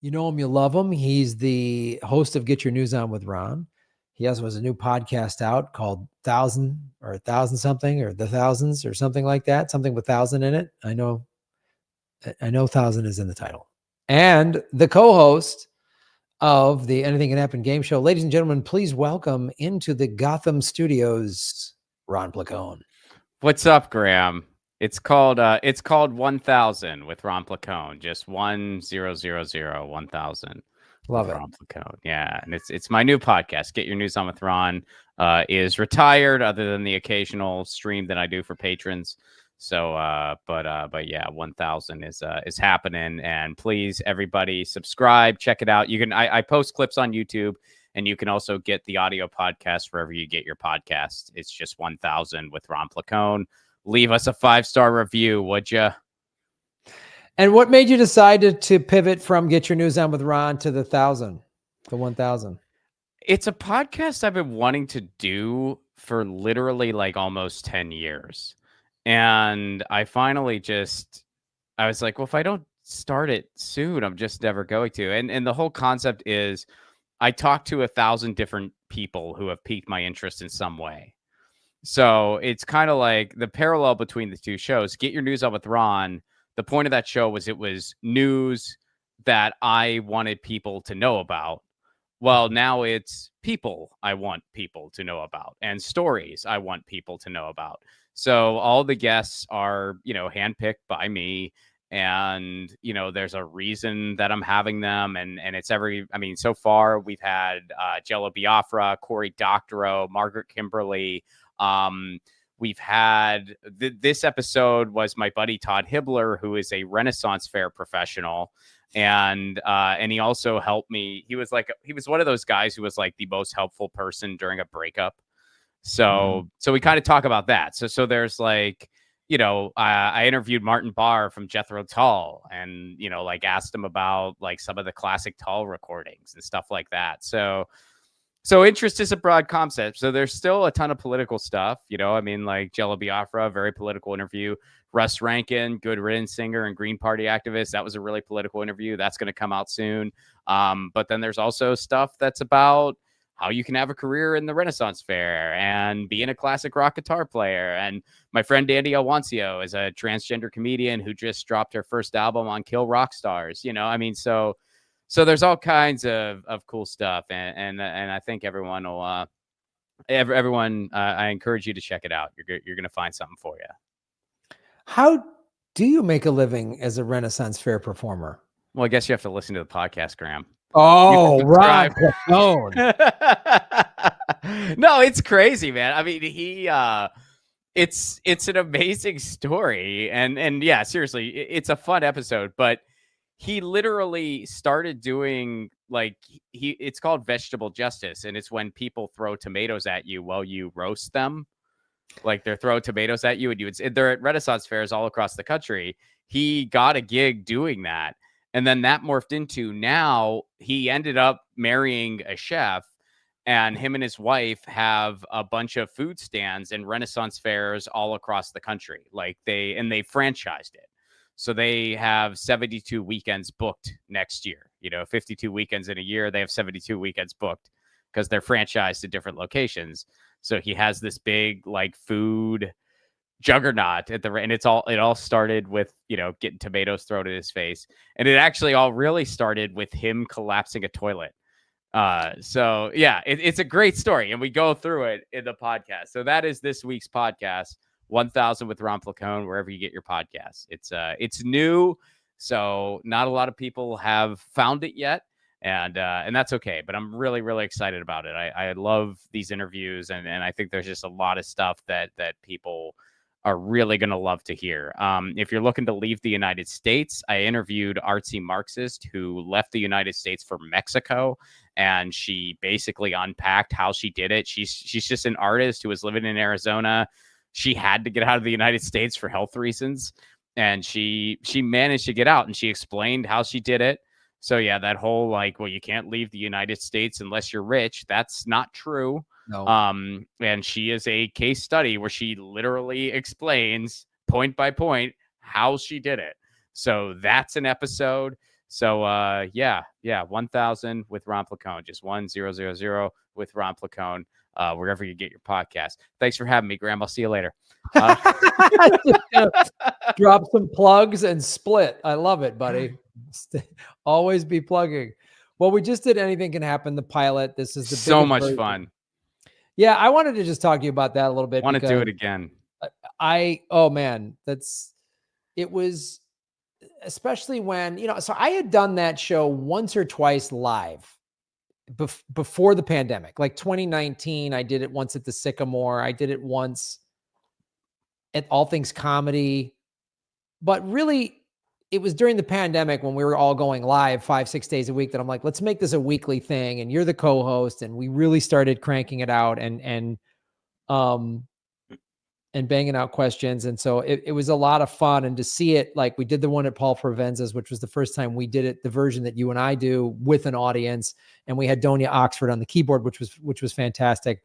You know him, you love him. He's the host of Get Your News On with Ron. He also has a new podcast out called Thousand Something or The Thousands or something like that. Something with thousand in it. I know thousand is in the title. And the co-host of the Anything Can Happen game show. Ladies and gentlemen, please welcome into the Gotham studios, Ron Placone. What's up, Graham? It's called 1000 with Ron Placone. Just 1000. Love it. Ron Placone. Yeah, and it's my new podcast. Get Your News On with Ron is retired, other than the occasional stream that I do for patrons. So, but yeah, 1000 is happening, and please, everybody, subscribe, check it out. You can I post clips on YouTube, and you can also get the audio podcast wherever you get your podcasts. It's just 1000 with Ron Placone. Leave us a 5-star review, would you? And what made you decide to pivot from Get Your News On with Ron to the 1000? It's a podcast I've been wanting to do for literally like almost 10 years. And I finally I was like, well, if I don't start it soon, I'm just never going to. And the whole concept is I talk to 1,000 different people who have piqued my interest in some way. So it's kind of like the parallel between the two shows. Get Your News On with Ron. The point of that show was it was news that I wanted people to know about. Well, now it's people I want people to know about, and stories I want people to know about. So all the guests are, handpicked by me. And, there's a reason that I'm having them. And it's so far we've had Jello Biafra, Cory Doctorow, Margaret Kimberly. We've had this episode was my buddy Todd Hibbler, who is a Renaissance Fair professional. And he also helped me. He was one of those guys who was like the most helpful person during a breakup. So we kind of talk about that. So there's like, I interviewed Martin Barr from Jethro Tull, and, asked him about like some of the classic Tull recordings and stuff like that. So interest is a broad concept. So there's still a ton of political stuff, like Jello Biafra, very political interview. Russ Rankin, Good Riddance singer and Green Party activist. That was a really political interview. That's going to come out soon. But then there's also stuff that's about how you can have a career in the Renaissance Fair and being a classic rock guitar player. And my friend Dandy Alwancio is a transgender comedian who just dropped her first album on Kill Rock Stars. So there's all kinds of cool stuff. And I think everyone will, I encourage you to check it out. You're going to find something for you. How do you make a living as a Renaissance Fair performer? Well, I guess you have to listen to the podcast, Graham. Oh, right. No, it's crazy, man. I mean, it's an amazing story. And yeah, seriously, it's a fun episode, but he literally started doing it's called vegetable justice. And it's when people throw tomatoes at you while you roast them. Like they're throwing tomatoes at you, and they're at Renaissance fairs all across the country. He got a gig doing that. And then that morphed into, now he ended up marrying a chef, and him and his wife have a bunch of food stands and Renaissance fairs all across the country. They franchised it. So they have 72 weekends booked next year, 52 weekends in a year. They have 72 weekends booked because they're franchised to different locations. So he has this big food juggernaut and it all started with getting tomatoes thrown in his face, and it actually all really started with him collapsing a toilet. So yeah, it's a great story, and we go through it in the podcast. So that is this week's podcast, 1000 with Ron Placone, wherever you get your podcasts. It's new, so not a lot of people have found it yet, and that's okay. But I'm really, really excited about it. I love these interviews, and I think there's just a lot of stuff that people are really going to love to hear. If you're looking to leave the United States, I interviewed artsy Marxist who left the United States for Mexico, and she basically unpacked how she did it. She's just an artist who was living in Arizona. She had to get out of the United States for health reasons, and she managed to get out, and she explained how she did it. So yeah, that whole you can't leave the United States unless you're rich. That's not true. No. And she is a case study where she literally explains point by point how she did it. So that's an episode. So yeah, 1,000 with Ron Placone, just 1000 with Ron Placone, wherever you get your podcast. Thanks for having me, Graham. I'll see you later. Just gonna drop some plugs and split. I love it, buddy. Always be plugging. Well, we just did Anything Can Happen, the pilot. This is the so biggest much version. fun. Yeah, I wanted to just talk to you about that a little bit. Want to because do it again. Oh man, it was, especially when, so I had done that show once or twice live before the pandemic. Like 2019, I did it once at the Sycamore. I did it once at All Things Comedy. But really, it was during the pandemic when we were all going live 5-6 days a week that I'm like, let's make this a weekly thing. And you're the co-host, and we really started cranking it out and banging out questions. And so it was a lot of fun. And to see it, like we did the one at Paul Provenza's, which was the first time we did it, the version that you and I do with an audience. And we had Donia Oxford on the keyboard, which was fantastic.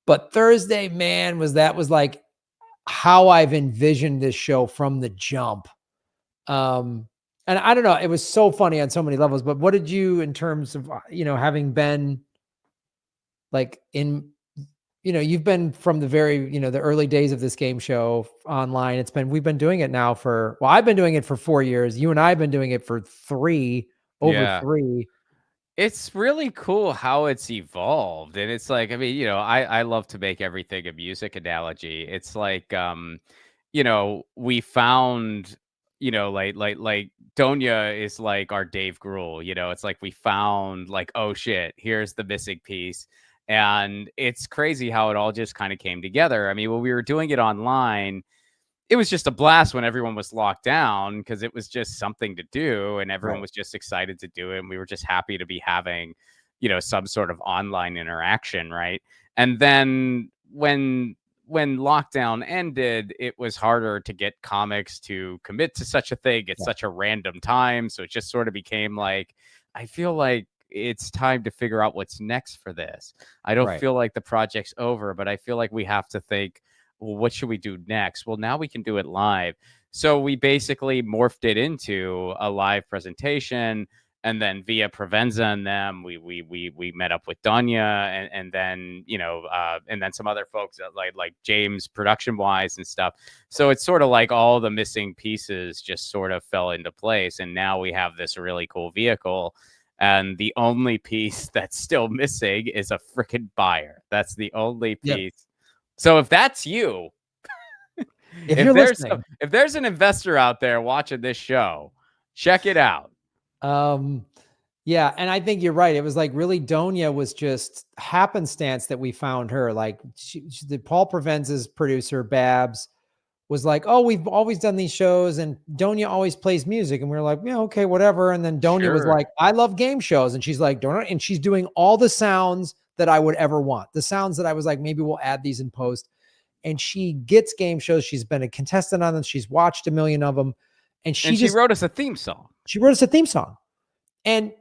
But Thursday, man, was like how I've envisioned this show from the jump. And I don't know, it was so funny on so many levels. But what did you, in terms of, having been like you've been from the very, the early days of this game show online. We've been doing it now I've been doing it for 4 years. You and I have been doing it for 3. It's really cool how it's evolved. And it's like, I mean, I love to make everything a music analogy. It's like, we found, like Donia is like our Dave Grohl, it's like we found like, oh shit, here's the missing piece. And it's crazy how it all just kind of came together. I mean, when we were doing it online, it was just a blast when everyone was locked down, because it was just something to do and everyone was just excited to do it. And we were just happy to be having, some sort of online interaction. Right. And then when lockdown ended, it was harder to get comics to commit to such a thing at such a random time. So it just sort of became like, I feel like it's time to figure out what's next for this. I don't feel like the project's over, but I feel like we have to think, well, what should we do next? Well, now we can do it live. So we basically morphed it into a live presentation. And then via Provenza and them, we met up with Donia and then, and then some other folks that like James production wise and stuff. So it's sort of like all the missing pieces just sort of fell into place. And now we have this really cool vehicle. And the only piece that's still missing is a freaking buyer. That's the only piece. Yep. So if that's you, if there's an investor out there watching this show, check it out. Yeah. And I think you're right. It was like really Donia was just happenstance that we found her. Like the Paul Provenza's producer, Babs, was like, oh, we've always done these shows and Donia always plays music. And we were like, yeah, okay, whatever. And then Donia was like, I love game shows. And she's like, and she's doing all the sounds that I would ever want. The sounds that I was like, maybe we'll add these in post. And she gets game shows. She's been a contestant on them. She's watched a million of them. And she wrote us a theme song. She wrote us a theme song. And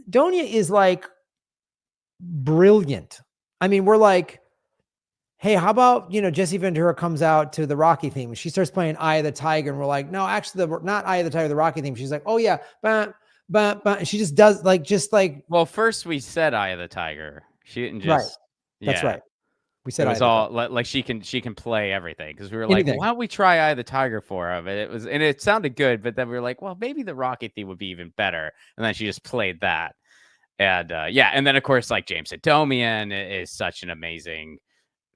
Donia is like brilliant. I mean, we're like, hey, how about, Jesse Ventura comes out to the Rocky theme. She starts playing Eye of the Tiger. And we're like, no, actually, not Eye of the Tiger, the Rocky theme. She's like, oh yeah. And she just does well, first we said Eye of the Tiger. She didn't just. Right. That's right. We said it was all like she can play everything, because we were like, well, why don't we try Eye of the Tiger for her? And it sounded good, but then we were like, well, maybe the Rocky theme would be even better. And then she just played that. And and then of course, like James Adomian is such an amazing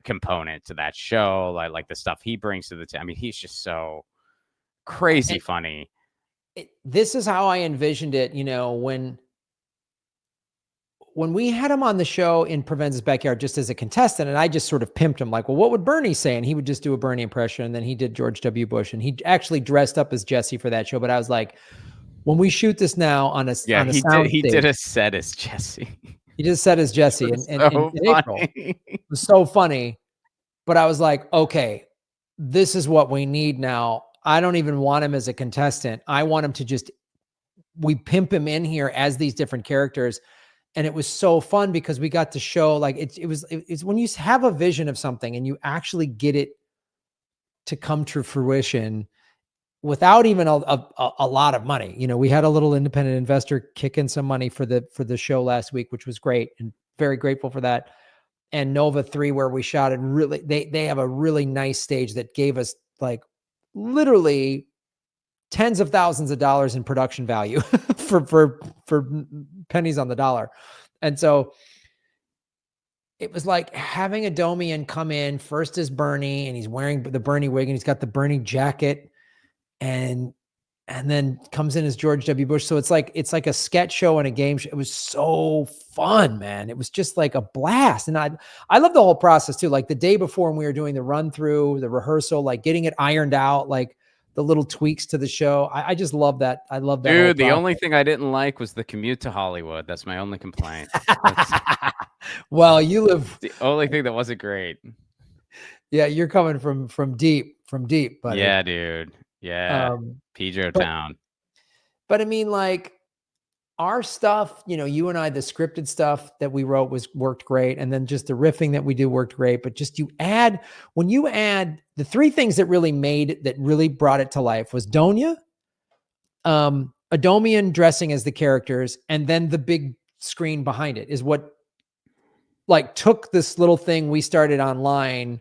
component to that show. Like the stuff he brings to the I mean, he's just so crazy funny. This is how I envisioned it, when we had him on the show in Provenza's backyard just as a contestant, and I just sort of pimped him like, well, what would Bernie say? And he would just do a Bernie impression. And then he did George W. Bush, and he actually dressed up as Jesse for that show. But I was like, when we shoot this now on a he did a set as Jesse. He did a set as Jesse in April. It was so funny. But I was like, okay, this is what we need now. I don't even want him as a contestant. I want him to we pimp him in here as these different characters. And it was so fun because we got to show like it's when you have a vision of something and you actually get it to come to fruition, without even a lot of money. You know, we had a little independent investor kick in some money for the show last week, which was great, and very grateful for that. And Nova 3, where we shot it, really, they have a really nice stage that gave us like literally tens of thousands of dollars in production value for pennies on the dollar. And so it was like having a Domian come in first as Bernie, and he's wearing the Bernie wig, and he's got the Bernie jacket, and then comes in as George W. Bush. So it's like a sketch show and a game show. It was so fun, man. It was just like a blast. And I love the whole process too. Like the day before when we were doing the run through, the rehearsal, like getting it ironed out, like the little tweaks to the show. I just love that. I love that. Dude, the only thing I didn't like was the commute to Hollywood. That's my only complaint. Well, you live. The only thing that wasn't great. Yeah, you're coming from deep, buddy. Yeah, dude. Yeah, Pedro Town. But I mean, like our stuff, you know, you and I, the scripted stuff that we wrote worked great, and then just the riffing that we do worked great. But just when you add the three things that really brought it to life was Donia, Adomian dressing as the characters, and then the big screen behind it is what like took this little thing we started online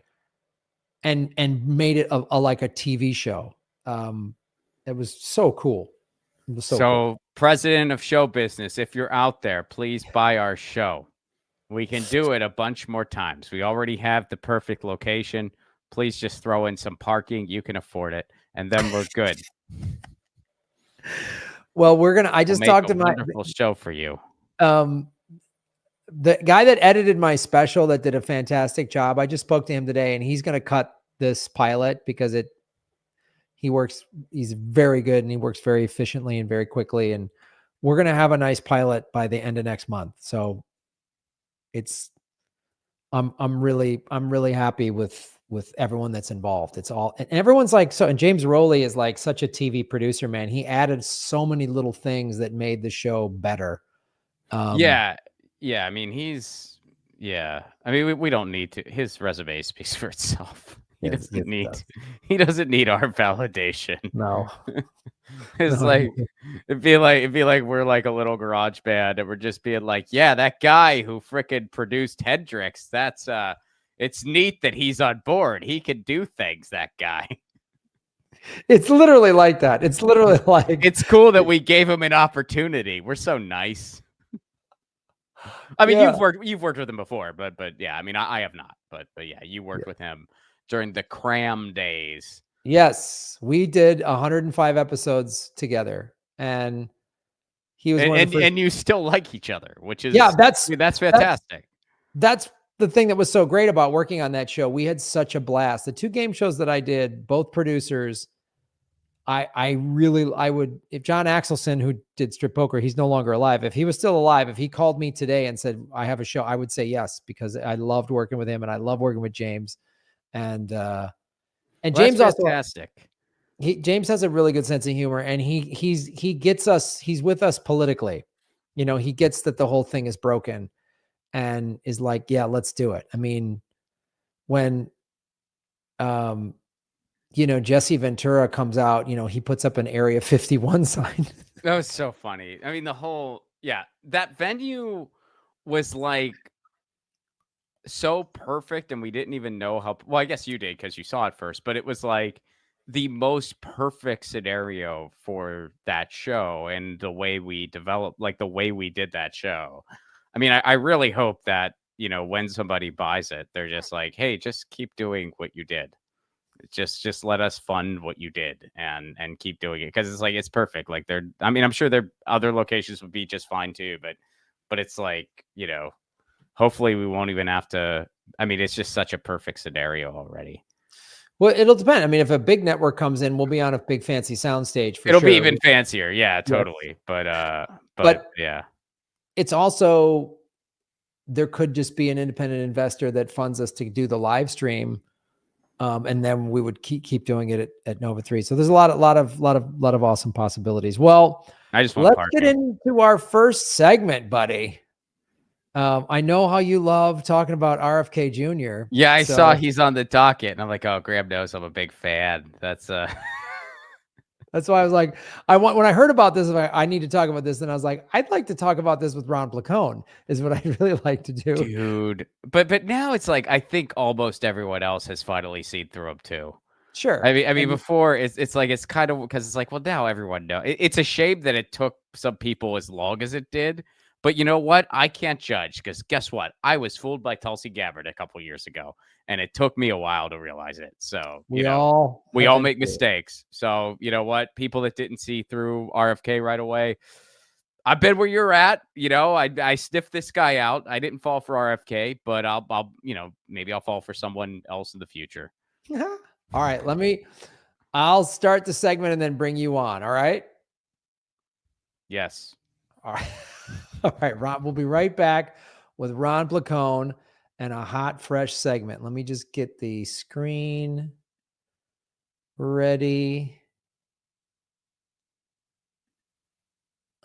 and made it like a TV show. It was so cool. It was so cool. President of show business, if you're out there, please buy our show. We can do it a bunch more times. We already have the perfect location. Please just throw in some parking. You can afford it, and then we're good. Well, I just talked to my wonderful show for you. The guy that edited my special that did a fantastic job. I just spoke to him today, and he's going to cut this pilot because he's very good, and he works very efficiently and very quickly. And we're going to have a nice pilot by the end of next month. So I'm really happy with everyone that's involved. It's all, and everyone's like, and James Rowley is like such a TV producer, man. He added so many little things that made the show better. Yeah. I mean, I mean, we don't need to, his resume speaks for itself. He doesn't need our validation. No. It's like it'd be like we're like a little garage band and we're just being like, yeah, that guy who frickin' produced Hendrix, that's it's neat that he's on board. He can do things, that guy. It's literally like that. It's literally like it's cool that we gave him an opportunity. We're so nice. I mean, you've worked with him before, but yeah, I mean, I have not, but yeah, you worked with him during the cram days. Yes, we did 105 episodes together, and he was and you still like each other, which is that's fantastic. That's the thing that was so great about working on that show. We had such a blast. The two game shows that I did, both producers. I would, if John Axelson, who did Strip Poker, he's no longer alive. If he was still alive, if he called me today and said, I have a show, I would say yes, because I loved working with him and I love working with James. And James also fantastic. James has a really good sense of humor, and he gets us, he's with us politically. You know, he gets that the whole thing is broken and is like, yeah, let's do it. I mean, when, you know, Jesse Ventura comes out, you know, he puts up an Area 51 sign. That was so funny. I mean, that venue was like so perfect, and we didn't even know how, well, I guess you did because you saw it first, but it was like the most perfect scenario for that show and the way we developed, like the way we did that show. I mean, I really hope that, you know, when somebody buys it, they're just like, hey, just keep doing what you did. Just let us fund what you did and keep doing it, because it's like it's perfect. Like I mean, I'm sure their other locations would be just fine too, but it's like, you know, hopefully we won't even have to. I mean, it's just such a perfect scenario already. Well, it'll depend. I mean, if a big network comes in, we'll be on a big fancy soundstage. It'll be even fancier, yeah, totally. Yeah. But yeah, it's also, there could just be an independent investor that funds us to do the live stream. And then we would keep doing it at Nova 3. So there's a lot of awesome possibilities. Well, let's get into our first segment, buddy. I know how you love talking about RFK Jr. Yeah, I saw he's on the docket, and I'm like, oh, Graham knows I'm a big fan. That's That's why I was like, when I heard about this, I need to talk about this. And I was like, I'd like to talk about this with Ron Placone is what I'd really like to do. Dude. But now it's like, I think almost everyone else has finally seen through him too. Sure. I mean, before it's like, it's kind of, because it's like, well, now everyone knows. It's a shame that it took some people as long as it did. But you know what? I can't judge, because guess what? I was fooled by Tulsi Gabbard a couple years ago, and it took me a while to realize it. So, We all make mistakes. So, you know what? People that didn't see through RFK right away, I've been where you're at. I sniffed this guy out. I didn't fall for RFK, but I'll maybe I'll fall for someone else in the future. All right, I'll start the segment and then bring you on. All right. Yes. All right. All right, Ron, we'll be right back with Ron Placone and a hot, fresh segment. Let me just get the screen ready.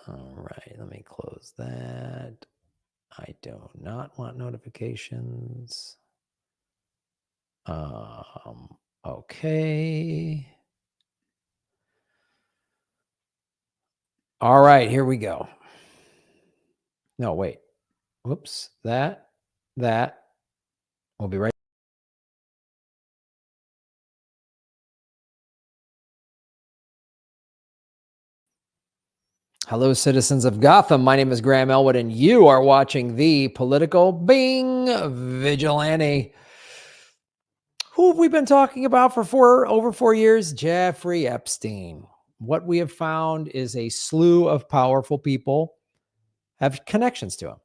All right, let me close that. I do not want notifications. Okay. All right, here we go. No, wait. Whoops. That. We'll be right. Hello, citizens of Gotham. My name is Graham Elwood, and you are watching the Political Vigilante. Who have we been talking about for over 4 years? Jeffrey Epstein. What we have found is a slew of powerful people have connections to him.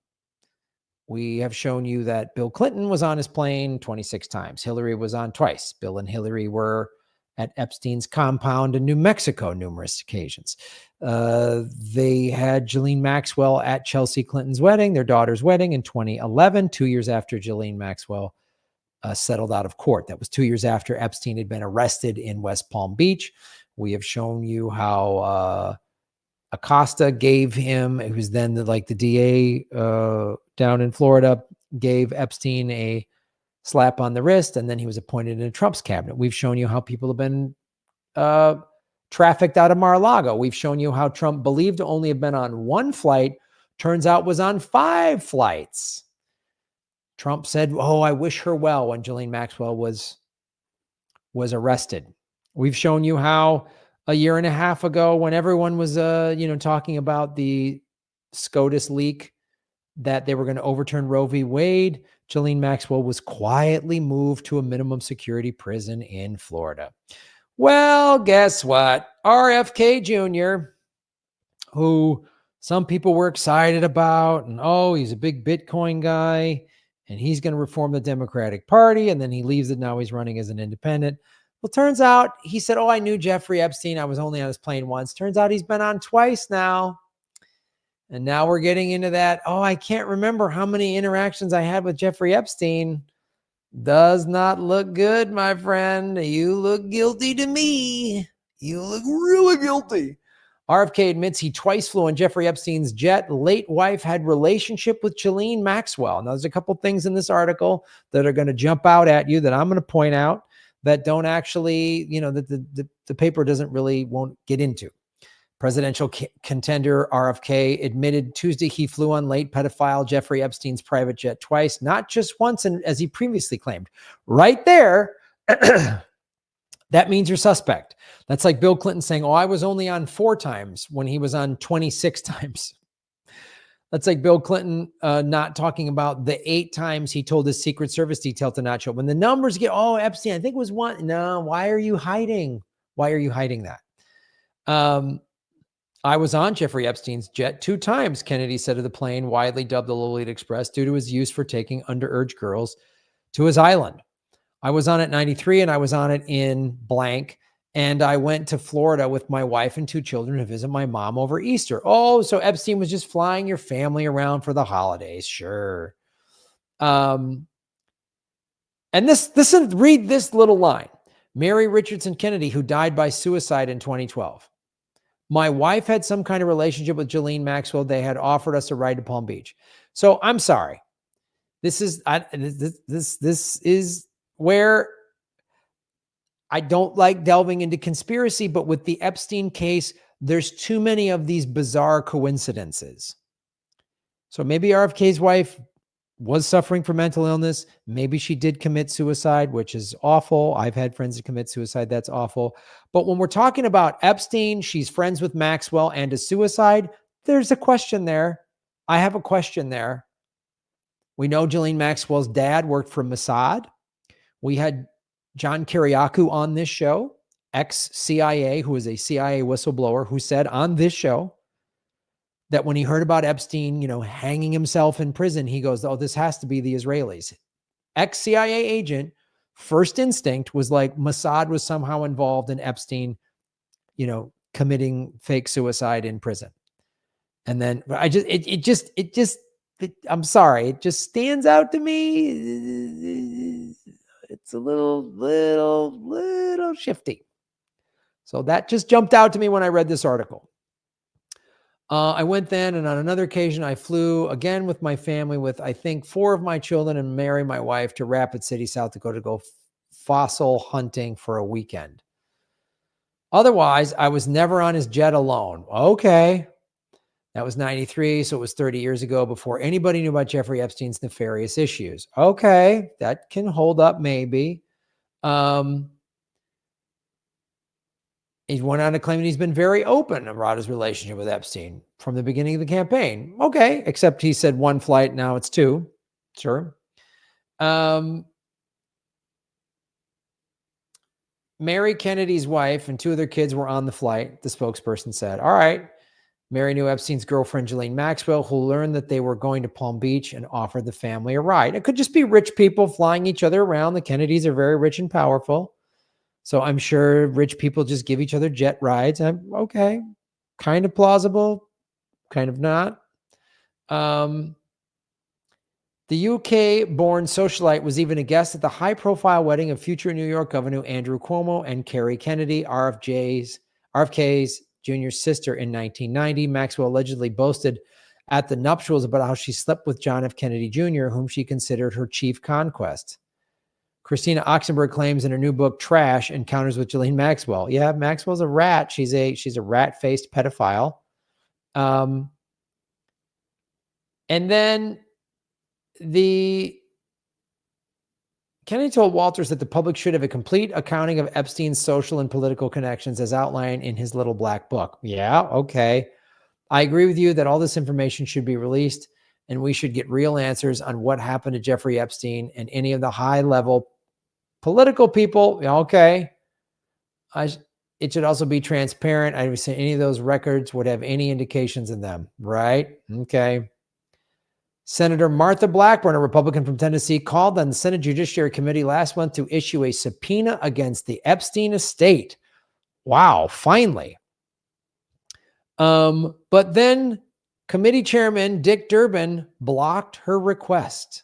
We have shown you that Bill Clinton was on his plane 26 times. Hillary was on twice. Bill and Hillary were at Epstein's compound in New Mexico numerous occasions. They had Ghislaine Maxwell at Chelsea Clinton's wedding, their daughter's wedding in 2011, 2 years after Ghislaine Maxwell settled out of court. That was 2 years after Epstein had been arrested in West Palm Beach. We have shown you how Acosta gave him, it was then the DA down in Florida, gave Epstein a slap on the wrist, and then he was appointed in Trump's cabinet. We've shown you how people have been trafficked out of Mar-a-Lago. We've shown you how Trump believed to only have been on one flight, turns out was on 5 flights. Trump said, "Oh, I wish her well," when Ghislaine Maxwell was arrested. We've shown you how a year and a half ago, when everyone was talking about the SCOTUS leak, that they were going to overturn Roe v. Wade, Ghislaine Maxwell was quietly moved to a minimum security prison in Florida. Well, guess what? RFK Jr., who some people were excited about, and he's a big Bitcoin guy, and he's going to reform the Democratic Party, and then he leaves it. Now he's running as an independent. Well, turns out he said, I knew Jeffrey Epstein. I was only on his plane once. Turns out he's been on twice now. And now we're getting into that. I can't remember how many interactions I had with Jeffrey Epstein. Does not look good, my friend. You look guilty to me. You look really guilty. RFK admits he twice flew on Jeffrey Epstein's jet. Late wife had relationship with Ghislaine Maxwell. Now, there's a couple things in this article that are going to jump out at you that I'm going to point out that don't actually, that the paper won't get into. Presidential contender RFK admitted Tuesday he flew on late pedophile Jeffrey Epstein's private jet twice, not just once, and as he previously claimed. Right there, that means you're suspect. That's like Bill Clinton saying, I was only on 4 times when he was on 26 times. That's like Bill Clinton not talking about the 8 times he told his Secret Service detail to not show up. When the numbers get, Epstein, I think it was 1. No, why are you hiding? Why are you hiding that? I was on Jeffrey Epstein's jet 2 times, Kennedy said of the plane, widely dubbed the Lolita Express, due to his use for taking underage girls to his island. I was on it 93 and I was on it in blank. And I went to Florida with my wife and 2 children to visit my mom over Easter. So Epstein was just flying your family around for the holidays. Sure. And read this little line. Mary Richardson Kennedy, who died by suicide in 2012. My wife had some kind of relationship with Ghislaine Maxwell. They had offered us a ride to Palm Beach. So I'm sorry. This is where I don't like delving into conspiracy, but with the Epstein case, there's too many of these bizarre coincidences. So maybe RFK's wife was suffering from mental illness. Maybe she did commit suicide, which is awful. I've had friends that commit suicide. That's awful. But when we're talking about Epstein, she's friends with Maxwell and a suicide, there's a question there. I have a question there. We know Ghislaine Maxwell's dad worked for Mossad. We had John Kiriakou on this show, ex-CIA, who is a CIA whistleblower, who said on this show that when he heard about Epstein, hanging himself in prison, he goes, oh, this has to be the Israelis. Ex-CIA agent, first instinct was like Mossad was somehow involved in Epstein, committing fake suicide in prison. And then I'm sorry, it just stands out to me. It's a little shifty. So that just jumped out to me when I read this article. I went then, and on another occasion, I flew again with my family, with I think 4 of my children and Mary, my wife, to Rapid City, South Dakota, to go fossil hunting for a weekend. Otherwise, I was never on his jet alone. Okay. That was 93, so it was 30 years ago, before anybody knew about Jeffrey Epstein's nefarious issues. Okay, that can hold up maybe. He went on to claim that he's been very open about his relationship with Epstein from the beginning of the campaign. Okay, except he said 1 flight, now it's 2. Sure. Mary Kennedy's wife and 2 of their kids were on the flight, the spokesperson said. All right. Mary knew Epstein's girlfriend, Ghislaine Maxwell, who learned that they were going to Palm Beach and offered the family a ride. It could just be rich people flying each other around. The Kennedys are very rich and powerful. So I'm sure rich people just give each other jet rides. Okay. Kind of plausible, kind of not. The UK-born socialite was even a guest at the high-profile wedding of future New York Governor Andrew Cuomo and Kerry Kennedy, RFK's Jr.'s sister, in 1990. Maxwell allegedly boasted at the nuptials about how she slept with John F. Kennedy Jr., whom she considered her chief conquest. Christina Oxenberg claims in her new book, Trash, Encounters with Ghislaine Maxwell. Yeah, Maxwell's a rat. She's a rat-faced pedophile. And then Kennedy told Walters that the public should have a complete accounting of Epstein's social and political connections as outlined in his little black book. Yeah, okay. I agree with you that all this information should be released, and we should get real answers on what happened to Jeffrey Epstein and any of the high-level political people. Okay. It should also be transparent. I would say any of those records would have any indications in them, right? Okay. Senator Martha Blackburn, a Republican from Tennessee, called on the Senate Judiciary Committee last month to issue a subpoena against the Epstein estate. Wow, finally. But then committee chairman Dick Durbin blocked her request.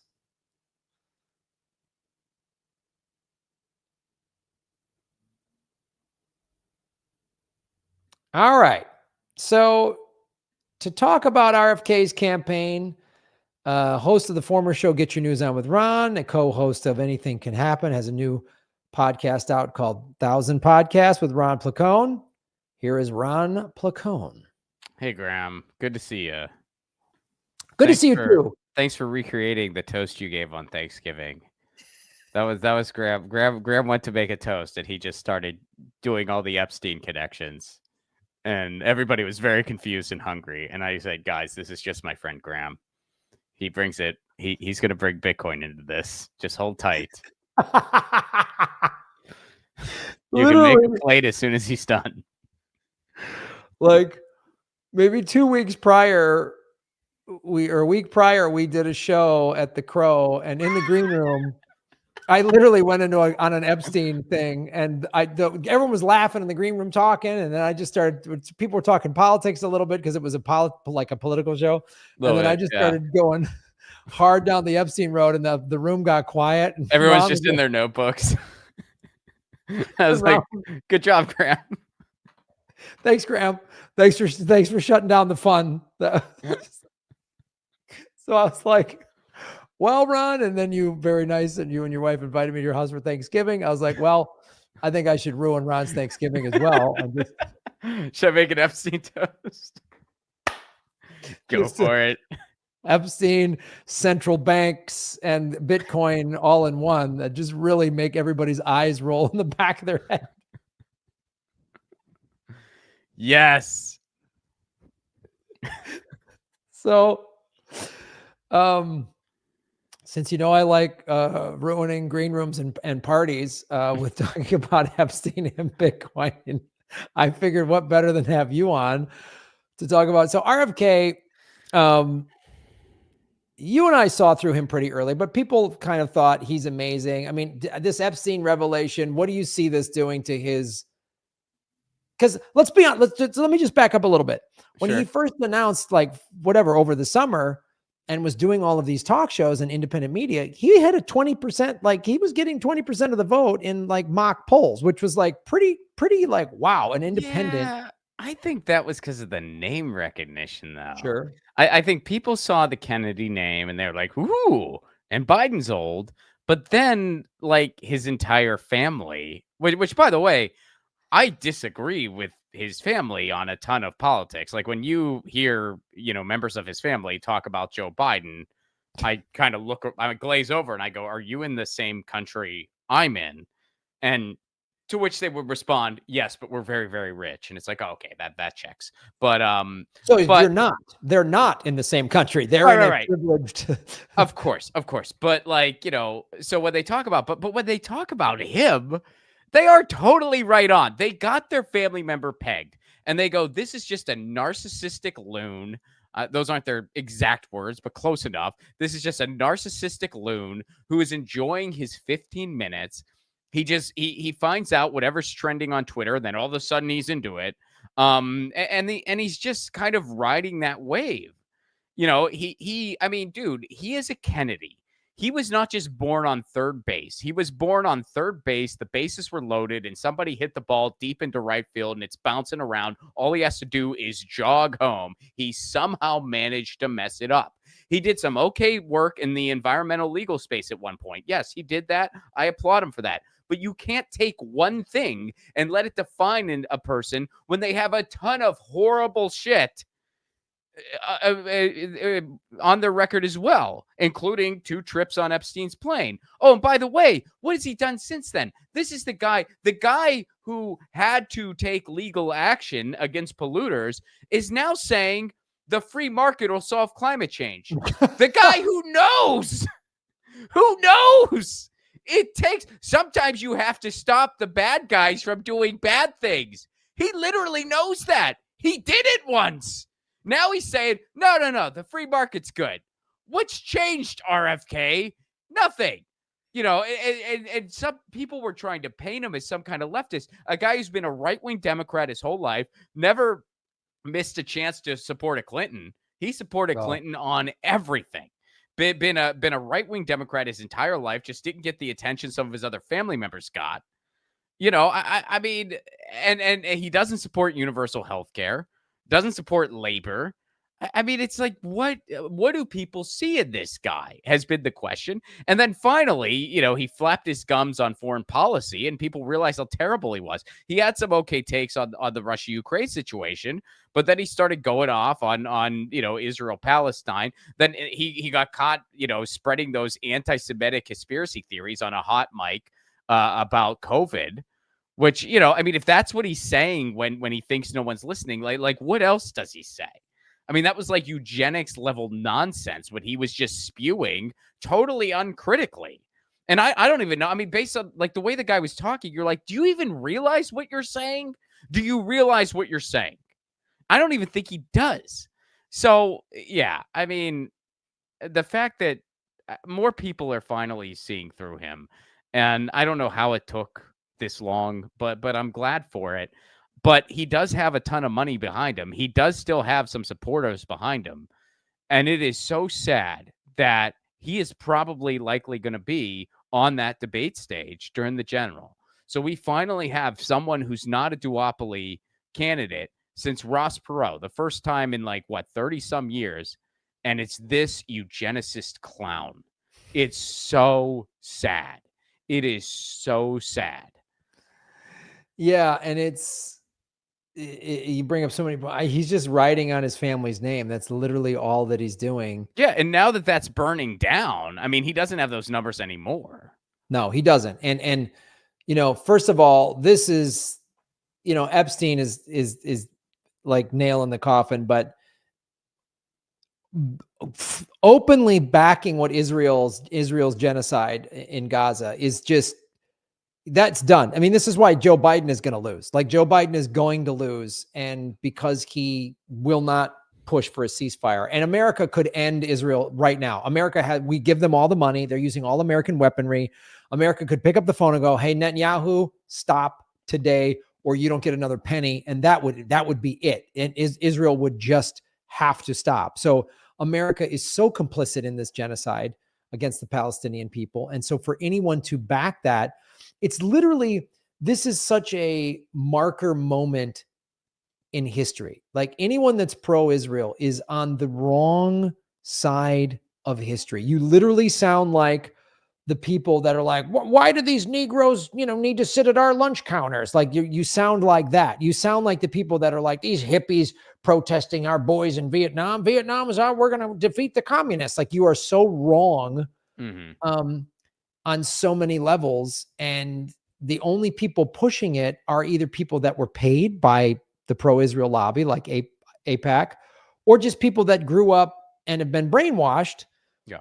All right. So to talk about RFK's campaign, host of the former show Get Your News On with Ron, a co-host of Anything Can Happen, has a new podcast out called 1,000 Podcasts with Ron Placone. Here is Ron Placone. Hey, Graham. Good to see you. Good to see you too. Thanks for recreating the toast you gave on Thanksgiving. That was Graham. Graham went to make a toast, and he just started doing all the Epstein connections. And everybody was very confused and hungry. And I said, guys, this is just my friend Graham. He brings it. He's going to bring Bitcoin into this. Just hold tight. You can make a plate as soon as he's done. Like maybe 2 weeks prior, a week prior, we did a show at the Crow, and in the green room, I literally went on an Epstein thing, and everyone was laughing in the green room talking, and then I just started. People were talking politics a little bit because it was a political show, and then I just started going hard down the Epstein road, and the room got quiet. And everyone's just in their notebooks. I was like, "Good job, Graham." Thanks, Graham. Thanks for shutting down the fun. So I was like, well, Ron, and then you very nice, and you and your wife invited me to your house for Thanksgiving. I was like, well, I think I should ruin Ron's Thanksgiving as well. And just, Should I make an Epstein toast? Go just for it. Epstein, central banks, and Bitcoin all in one that just really make everybody's eyes roll in the back of their head. Yes. So, since I like ruining green rooms and parties with talking about Epstein and Bitcoin, I figured what better than have you on to talk about. So RFK, you and I saw through him pretty early, but people kind of thought he's amazing. I mean, this Epstein revelation, what do you see this doing to his? Because let's be honest, let me just back up a little bit. When he first announced whatever over the summer and was doing all of these talk shows and independent media, he had a 20%, he was getting 20% of the vote in mock polls, which was pretty wow, an independent. Yeah, I think that was because of the name recognition, though. Sure. I think people saw the Kennedy name and they're like, ooh, and Biden's old. But then, his entire family, which by the way, I disagree with his family on a ton of politics. Like when you hear, members of his family talk about Joe Biden, I kind of I glaze over and I go, are you in the same country I'm in? And to which they would respond, yes, but we're very, very rich. And it's like, oh, okay, that checks. But they're not in the same country. They're in a privileged. Of course. But so when they talk about, but when they talk about him, they are totally right on. They got their family member pegged and they go, this is just a narcissistic loon. Those aren't their exact words, but close enough. This is just a narcissistic loon who is enjoying his 15 minutes. He finds out whatever's trending on Twitter, then all of a sudden he's into it. And he's just kind of riding that wave. I mean, dude, he is a Kennedy. He was not just born on third base. He was born on third base. The bases were loaded and somebody hit the ball deep into right field and it's bouncing around. All he has to do is jog home. He somehow managed to mess it up. He did some okay work in the environmental legal space at one point. Yes, he did that. I applaud him for that. But you can't take one thing and let it define a person when they have a ton of horrible shit on their record as well, including 2 trips on Epstein's plane. Oh, and by the way, what has he done since then? This is the guy who had to take legal action against polluters is now saying the free market will solve climate change. The guy who knows. Sometimes you have to stop the bad guys from doing bad things. He literally knows that. He did it once. Now he's saying, no, the free market's good. What's changed, RFK? Nothing. And some people were trying to paint him as some kind of leftist, a guy who's been a right-wing Democrat his whole life, never missed a chance to support a Clinton. He supported Clinton on everything. Been a right-wing Democrat his entire life, just didn't get the attention some of his other family members got. I mean, and he doesn't support universal health care. Doesn't support labor. I mean, it's like, what do people see in this guy has been the question. And then finally, he flapped his gums on foreign policy and people realized how terrible he was. He had some okay takes on the Russia-Ukraine situation, but then he started going off on Israel-Palestine. Then he got caught, spreading those anti-Semitic conspiracy theories on a hot mic about COVID. Which, I mean, if that's what he's saying when he thinks no one's listening, like what else does he say? I mean, that was like eugenics level nonsense what he was just spewing totally uncritically. And I don't even know. I mean, based on the way the guy was talking, you're like, do you even realize what you're saying? Do you realize what you're saying? I don't even think he does. So, yeah, I mean, the fact that more people are finally seeing through him, and I don't know how it took this long, but I'm glad for it. But he does have a ton of money behind him. He does still have some supporters behind him. And it is so sad that he is probably likely going to be on that debate stage during the general. So we finally have someone who's not a duopoly candidate since Ross Perot, the first time in 30 some years. And it's this eugenicist clown. It's so sad. It is so sad. Yeah, and you bring up so many. He's just writing on his family's name. That's literally all that he's doing. Yeah, and now that that's burning down, I mean, he doesn't have those numbers anymore. No, he doesn't. And first of all, this is, Epstein is like nail in the coffin, but openly backing what Israel's genocide in Gaza is just, that's done. I mean, this is why Joe Biden is going to lose. Like, Joe Biden is going to lose, and because he will not push for a ceasefire. And America could end Israel right now. We give them all the money. They're using all American weaponry. America could pick up the phone and go, "Hey, Netanyahu, stop today, or you don't get another penny." And that would be it. And Israel would just have to stop. So America is so complicit in this genocide against the Palestinian people. And so for anyone to back that, it's literally, this is such a marker moment in history. Like, anyone that's pro-Israel is on the wrong side of history. You literally sound like the people that are like, why do these Negroes, need to sit at our lunch counters? Like, you sound like that. You sound like the people that are like, these hippies protesting our boys in Vietnam. Vietnam is out. We're going to defeat the communists. Like, you are so wrong. On so many levels. And the only people pushing it are either people that were paid by the pro-Israel lobby, like AIPAC, or just people that grew up and have been brainwashed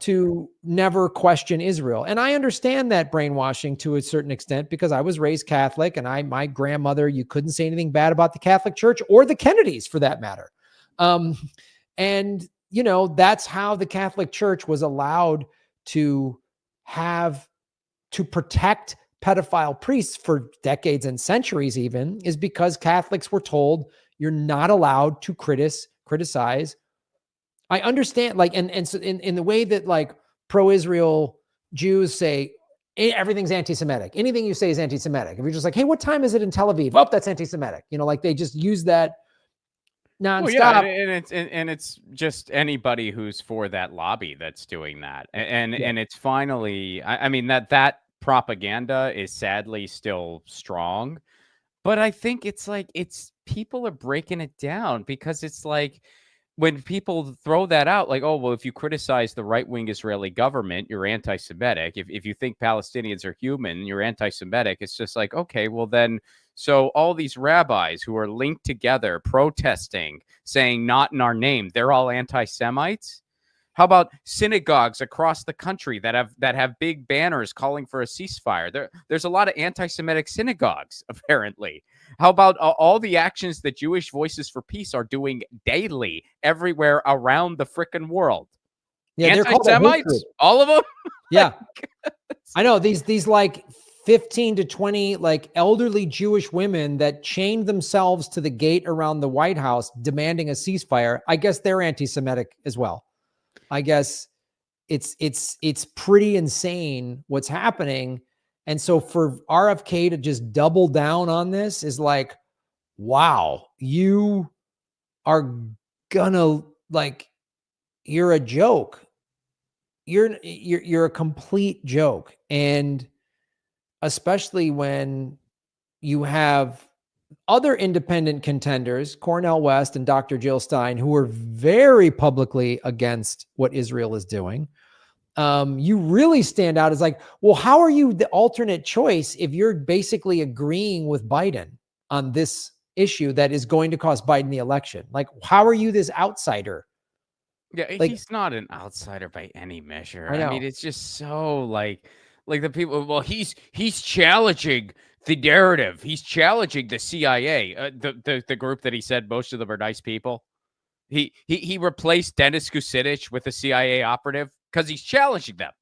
to never question Israel. And I understand that brainwashing to a certain extent, because I was raised Catholic, and my grandmother, you couldn't say anything bad about the Catholic Church or the Kennedys for that matter. And that's how the Catholic Church was allowed to protect pedophile priests for decades and centuries, even, is because Catholics were told you're not allowed to criticize. I understand, like, and so in the way that, like, pro-Israel Jews say everything's anti-Semitic. Anything you say is anti-Semitic. If you're just like, hey, what time is it in Tel Aviv? Oh, that's anti-Semitic. Like, they just use that nonstop. Well, yeah, and it's just anybody who's for that lobby that's doing that, and it's finally, I mean, that propaganda is sadly still strong, but I think it's like, people are breaking it down, because it's like, when people throw that out, like, oh, well, if you criticize the right-wing Israeli government, you're anti-Semitic. If you think Palestinians are human, you're anti-Semitic. It's just like, okay, well then, so all these rabbis who are linked together protesting, saying not in our name, they're all anti-Semites? How about synagogues across the country that have big banners calling for a ceasefire? There's a lot of anti-Semitic synagogues, apparently. How about all the actions that Jewish Voices for Peace are doing daily everywhere around the frickin' world? Yeah, anti-Semites, all of them. Yeah, I know these like 15 to 20 like elderly Jewish women that chained themselves to the gate around the White House demanding a ceasefire. I guess they're anti-Semitic as well. I guess it's pretty insane what's happening. And so for RFK to just double down on this is like, wow, you are gonna, like, you're a joke. You're a complete joke. And especially when you have other independent contenders, Cornel West and Dr. Jill Stein, who are very publicly against what Israel is doing. You really stand out as like, well, how are you the alternate choice if you're basically agreeing with Biden on this issue that is going to cost Biden the election? Like, how are you this outsider? Yeah, Like, he's not an outsider by any measure. I know. I mean, it's just so like the people. Well, he's challenging the narrative. He's challenging the CIA, the group that he said most of them are nice people. He replaced Dennis Kucinich with a CIA operative because he's challenging them.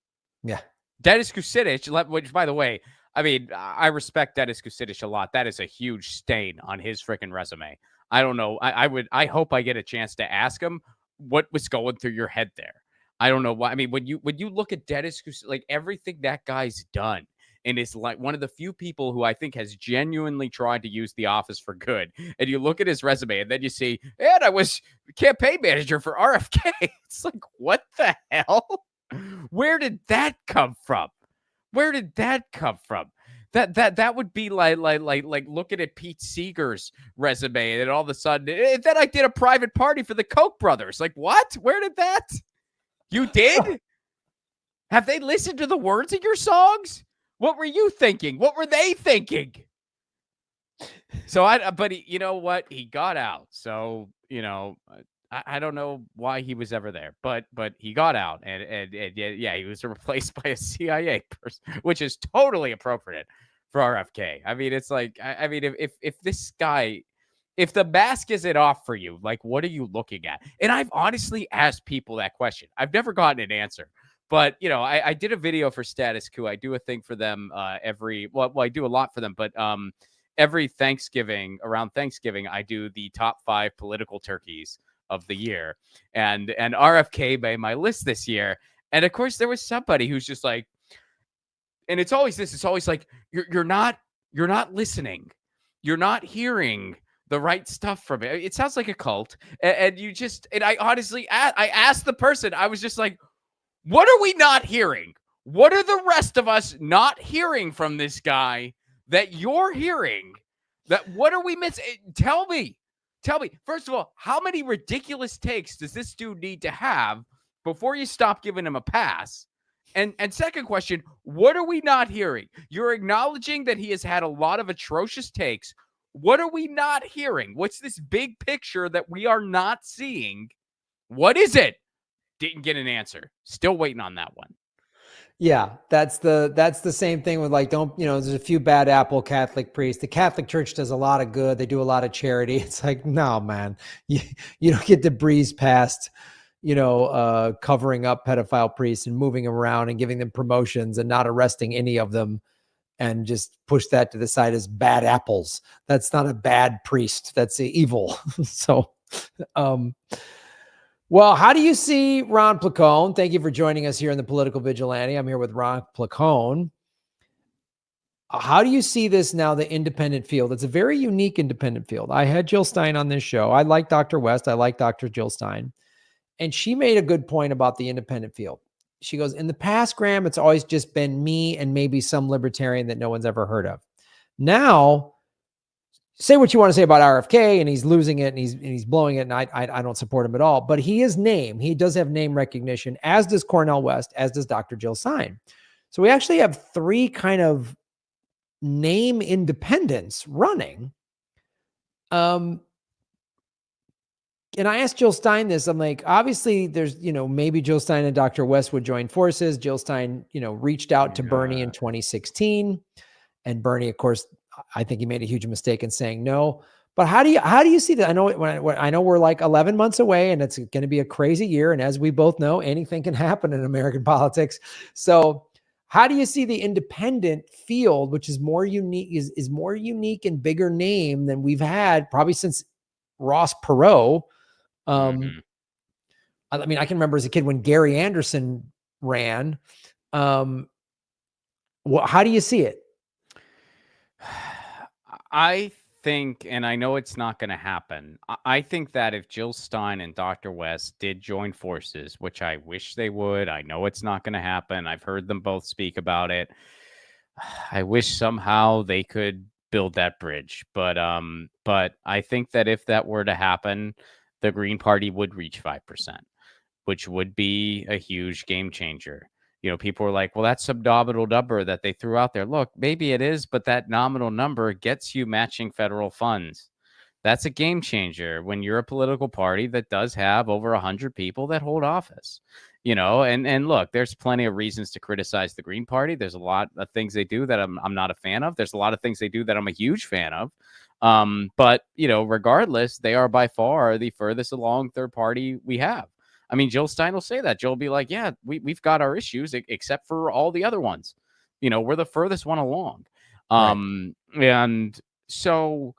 Yeah, Dennis Kucinich, which, by the way, I mean, I respect Dennis Kucinich a lot. That is a huge stain on his freaking resume. I don't know. I hope I get a chance to ask him what was going through your head there. I don't know why. I mean, when you look at Dennis Kucinich, like, everything that guy's done, and is like one of the few people who I think has genuinely tried to use the office for good. And you look at his resume, and then you see, and I was campaign manager for RFK. It's like, what the hell? Where did that come from? Where did that come from? That would be like looking at Pete Seeger's resume, and then all of a sudden, then I did a private party for the Koch brothers. Like, what? Where did that? You did? Have they listened to the words of your songs? What were you thinking? What were they thinking? So but you know what? He got out. So, I don't know why he was ever there, but he got out, and yeah, he was replaced by a CIA person, which is totally appropriate for RFK. I mean, it's like, I mean, if this guy, if the mask isn't off for you, like, what are you looking at? And I've honestly asked people that question. I've never gotten an answer. But, I did a video for Status Quo. I do a thing for them I do a lot for them, but every around Thanksgiving, I do the top 5 political turkeys of the year. And RFK made my list this year. And of course, there was somebody who's just like, and it's always like, you're not listening. You're not hearing the right stuff from it. It sounds like a cult. And I honestly, I asked the person, I was just like, what are we not hearing? What are the rest of us not hearing from this guy that you're hearing? What are we missing? Tell me. First of all, how many ridiculous takes does this dude need to have before you stop giving him a pass? And second question, what are we not hearing? You're acknowledging that he has had a lot of atrocious takes. What are we not hearing? What's this big picture that we are not seeing? What is it? Didn't get an answer. Still waiting on that one. Yeah, that's the same thing with, like, there's a few bad apple Catholic priests. The Catholic Church does a lot of good. They do a lot of charity. It's like, no, man, you don't get to breeze past, covering up pedophile priests and moving them around and giving them promotions and not arresting any of them, and just push that to the side as bad apples. That's not a bad priest. That's evil. So, well, how do you see Ron Placone? Thank you for joining us here in the Political Vigilante. I'm here with Ron Placone. How do you see this now, the independent field? It's a very unique independent field. I had Jill Stein on this show. I like Dr. West. I like Dr. Jill Stein. And she made a good point about the independent field. She goes, in the past, Graham, it's always just been me and maybe some libertarian that no one's ever heard of. Now, say what you want to say about RFK, and he's losing it, and he's blowing it, and I don't support him at all. But he does have name recognition, as does Cornel West, as does Dr. Jill Stein. So we actually have 3 kind of name independents running. And I asked Jill Stein this. I'm like, obviously there's, maybe Jill Stein and Dr. West would join forces. Jill Stein, reached out to Bernie in 2016, and Bernie, of course, I think he made a huge mistake in saying no. But how do you see that? I know we're like 11 months away, and it's going to be a crazy year. And as we both know, anything can happen in American politics. So how do you see the independent field, which is more unique, is more unique and bigger name than we've had probably since Ross Perot? I mean, I can remember as a kid when Gary Anderson ran. How do you see it? I think, and I know it's not going to happen, I think that if Jill Stein and Dr. West did join forces, which I wish they would, I know it's not going to happen. I've heard them both speak about it. I wish somehow they could build that bridge. But I think that if that were to happen, the Green Party would reach 5%, which would be a huge game changer. People are like, well, that's some nominal number that they threw out there. Look, maybe it is, but that nominal number gets you matching federal funds. That's a game changer when you're a political party that does have over 100 people that hold office. And look, there's plenty of reasons to criticize the Green Party. There's a lot of things they do that I'm not a fan of. There's a lot of things they do that I'm a huge fan of. But regardless, they are by far the furthest along third party we have. I mean, Jill Stein will say that. Jill will be like, yeah, we've got our issues except for all the other ones. We're the furthest one along. Right. And so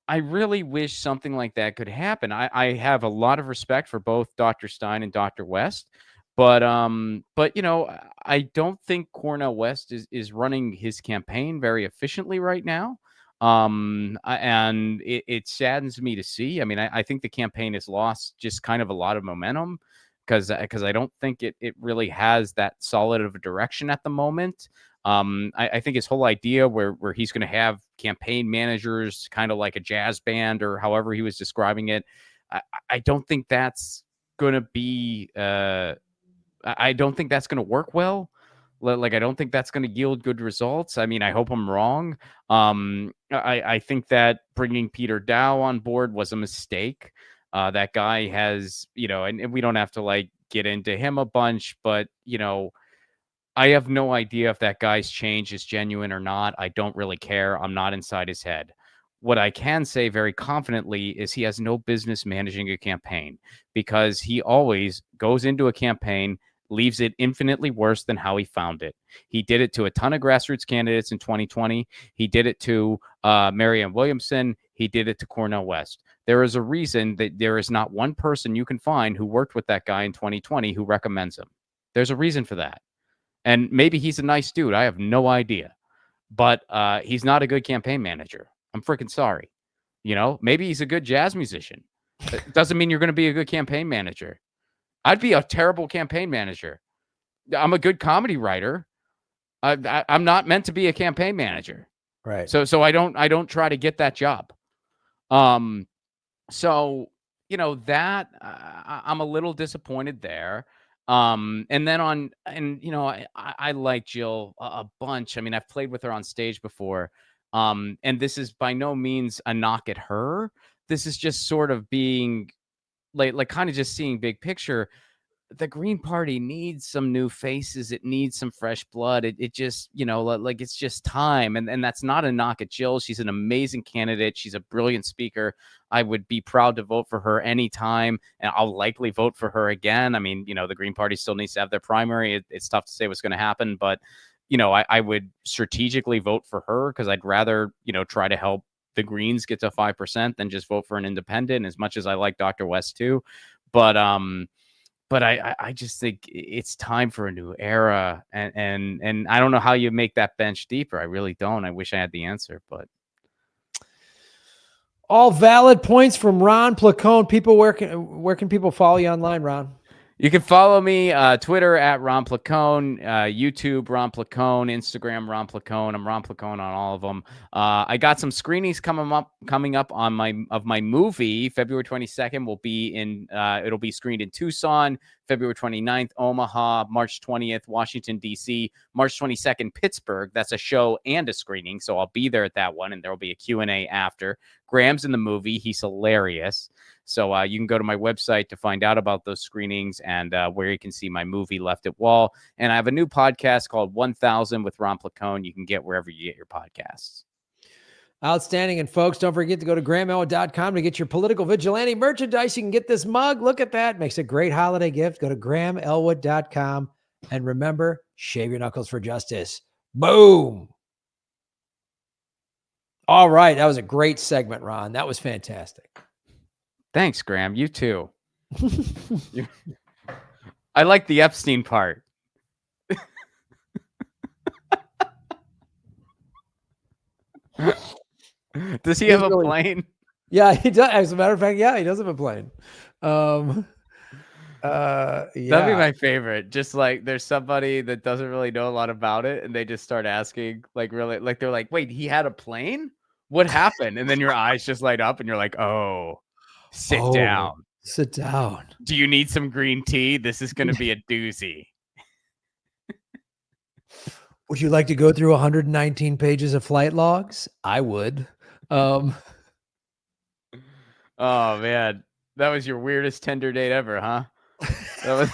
I really wish something like that could happen. I have a lot of respect for both Dr. Stein and Dr. West, but I don't think Cornel West is running his campaign very efficiently right now. And it saddens me to see. I mean, I think the campaign has lost just kind of a lot of momentum because I don't think it really has that solid of a direction at the moment. I think his whole idea where he's going to have campaign managers, kind of like a jazz band or however he was describing it, I don't think that's going to be. I don't think that's going to work well. Like, I don't think that's going to yield good results. I mean, I hope I'm wrong. I think that bringing Peter Dow on board was a mistake. That guy has, and we don't have to like get into him a bunch, but I have no idea if that guy's change is genuine or not. I don't really care. I'm not inside his head. What I can say very confidently is he has no business managing a campaign, because he always goes into a campaign, leaves it infinitely worse than how he found it. He did it to a ton of grassroots candidates in 2020. He did it to Marianne Williamson. He did it to Cornel West. There is a reason that there is not one person you can find who worked with that guy in 2020 who recommends him. There's a reason for that. And maybe he's a nice dude. I have no idea. But he's not a good campaign manager. I'm freaking sorry. Maybe he's a good jazz musician. It doesn't mean you're going to be a good campaign manager. I'd be a terrible campaign manager. I'm a good comedy writer. I'm not meant to be a campaign manager. Right. So I don't try to get that job. So that I'm a little disappointed there. And then I like Jill a bunch. I mean, I've played with her on stage before. And this is by no means a knock at her. This is just sort of being like kind of just seeing big picture. The Green Party needs some new faces. It needs some fresh blood. It just, like it's just time. And that's not a knock at Jill. She's an amazing candidate. She's a brilliant speaker. I would be proud to vote for her anytime, and I'll likely vote for her again. I mean, the Green Party still needs to have their primary. It's tough to say what's going to happen, but, I would strategically vote for her because I'd rather, try to help the Greens get to 5% than just vote for an independent, as much as I like Dr. West too. But I just think it's time for a new era, and I don't know how you make that bench deeper. I really don't. I wish I had the answer, but all valid points from Ron Placone. People, where can people follow you online, Ron? You can follow me Twitter at Ron Placone, YouTube Ron Placone, Instagram Ron Placone. I'm Ron Placone on all of them. I got some screenings coming up on my movie. February 22nd will be in. It'll be screened in Tucson. February 29th, Omaha. March 20th, Washington D.C. March 22nd, Pittsburgh. That's a show and a screening, so I'll be there at that one, and there will be a Q&A after. Graham's in the movie. He's hilarious. So you can go to my website to find out about those screenings and where you can see my movie Left at Wall. And I have a new podcast called 1000 with Ron Placone. You can get wherever you get your podcasts. Outstanding. And folks, don't forget to go to GrahamElwood.com to get your Political Vigilante merchandise. You can get this mug. Look at that. Makes a great holiday gift. Go to GrahamElwood.com. And remember, shave your knuckles for justice. Boom. All right. That was a great segment, Ron. That was fantastic. Thanks, Graham. You too. I like the Epstein part. Does he have a plane? Yeah, he does. As a matter of fact, yeah, he does have a plane. Yeah. That'd be my favorite. Just like there's somebody that doesn't really know a lot about it, and they just start asking, like, really, like they're like, "Wait, he had a plane? What happened?" And then your eyes just light up, and you're like, "Oh, sit down. Sit down. Do you need some green tea? This is going to be a doozy." Would you like to go through 119 pages of flight logs? I would. Oh man, that was your weirdest Tinder date ever, huh? That was.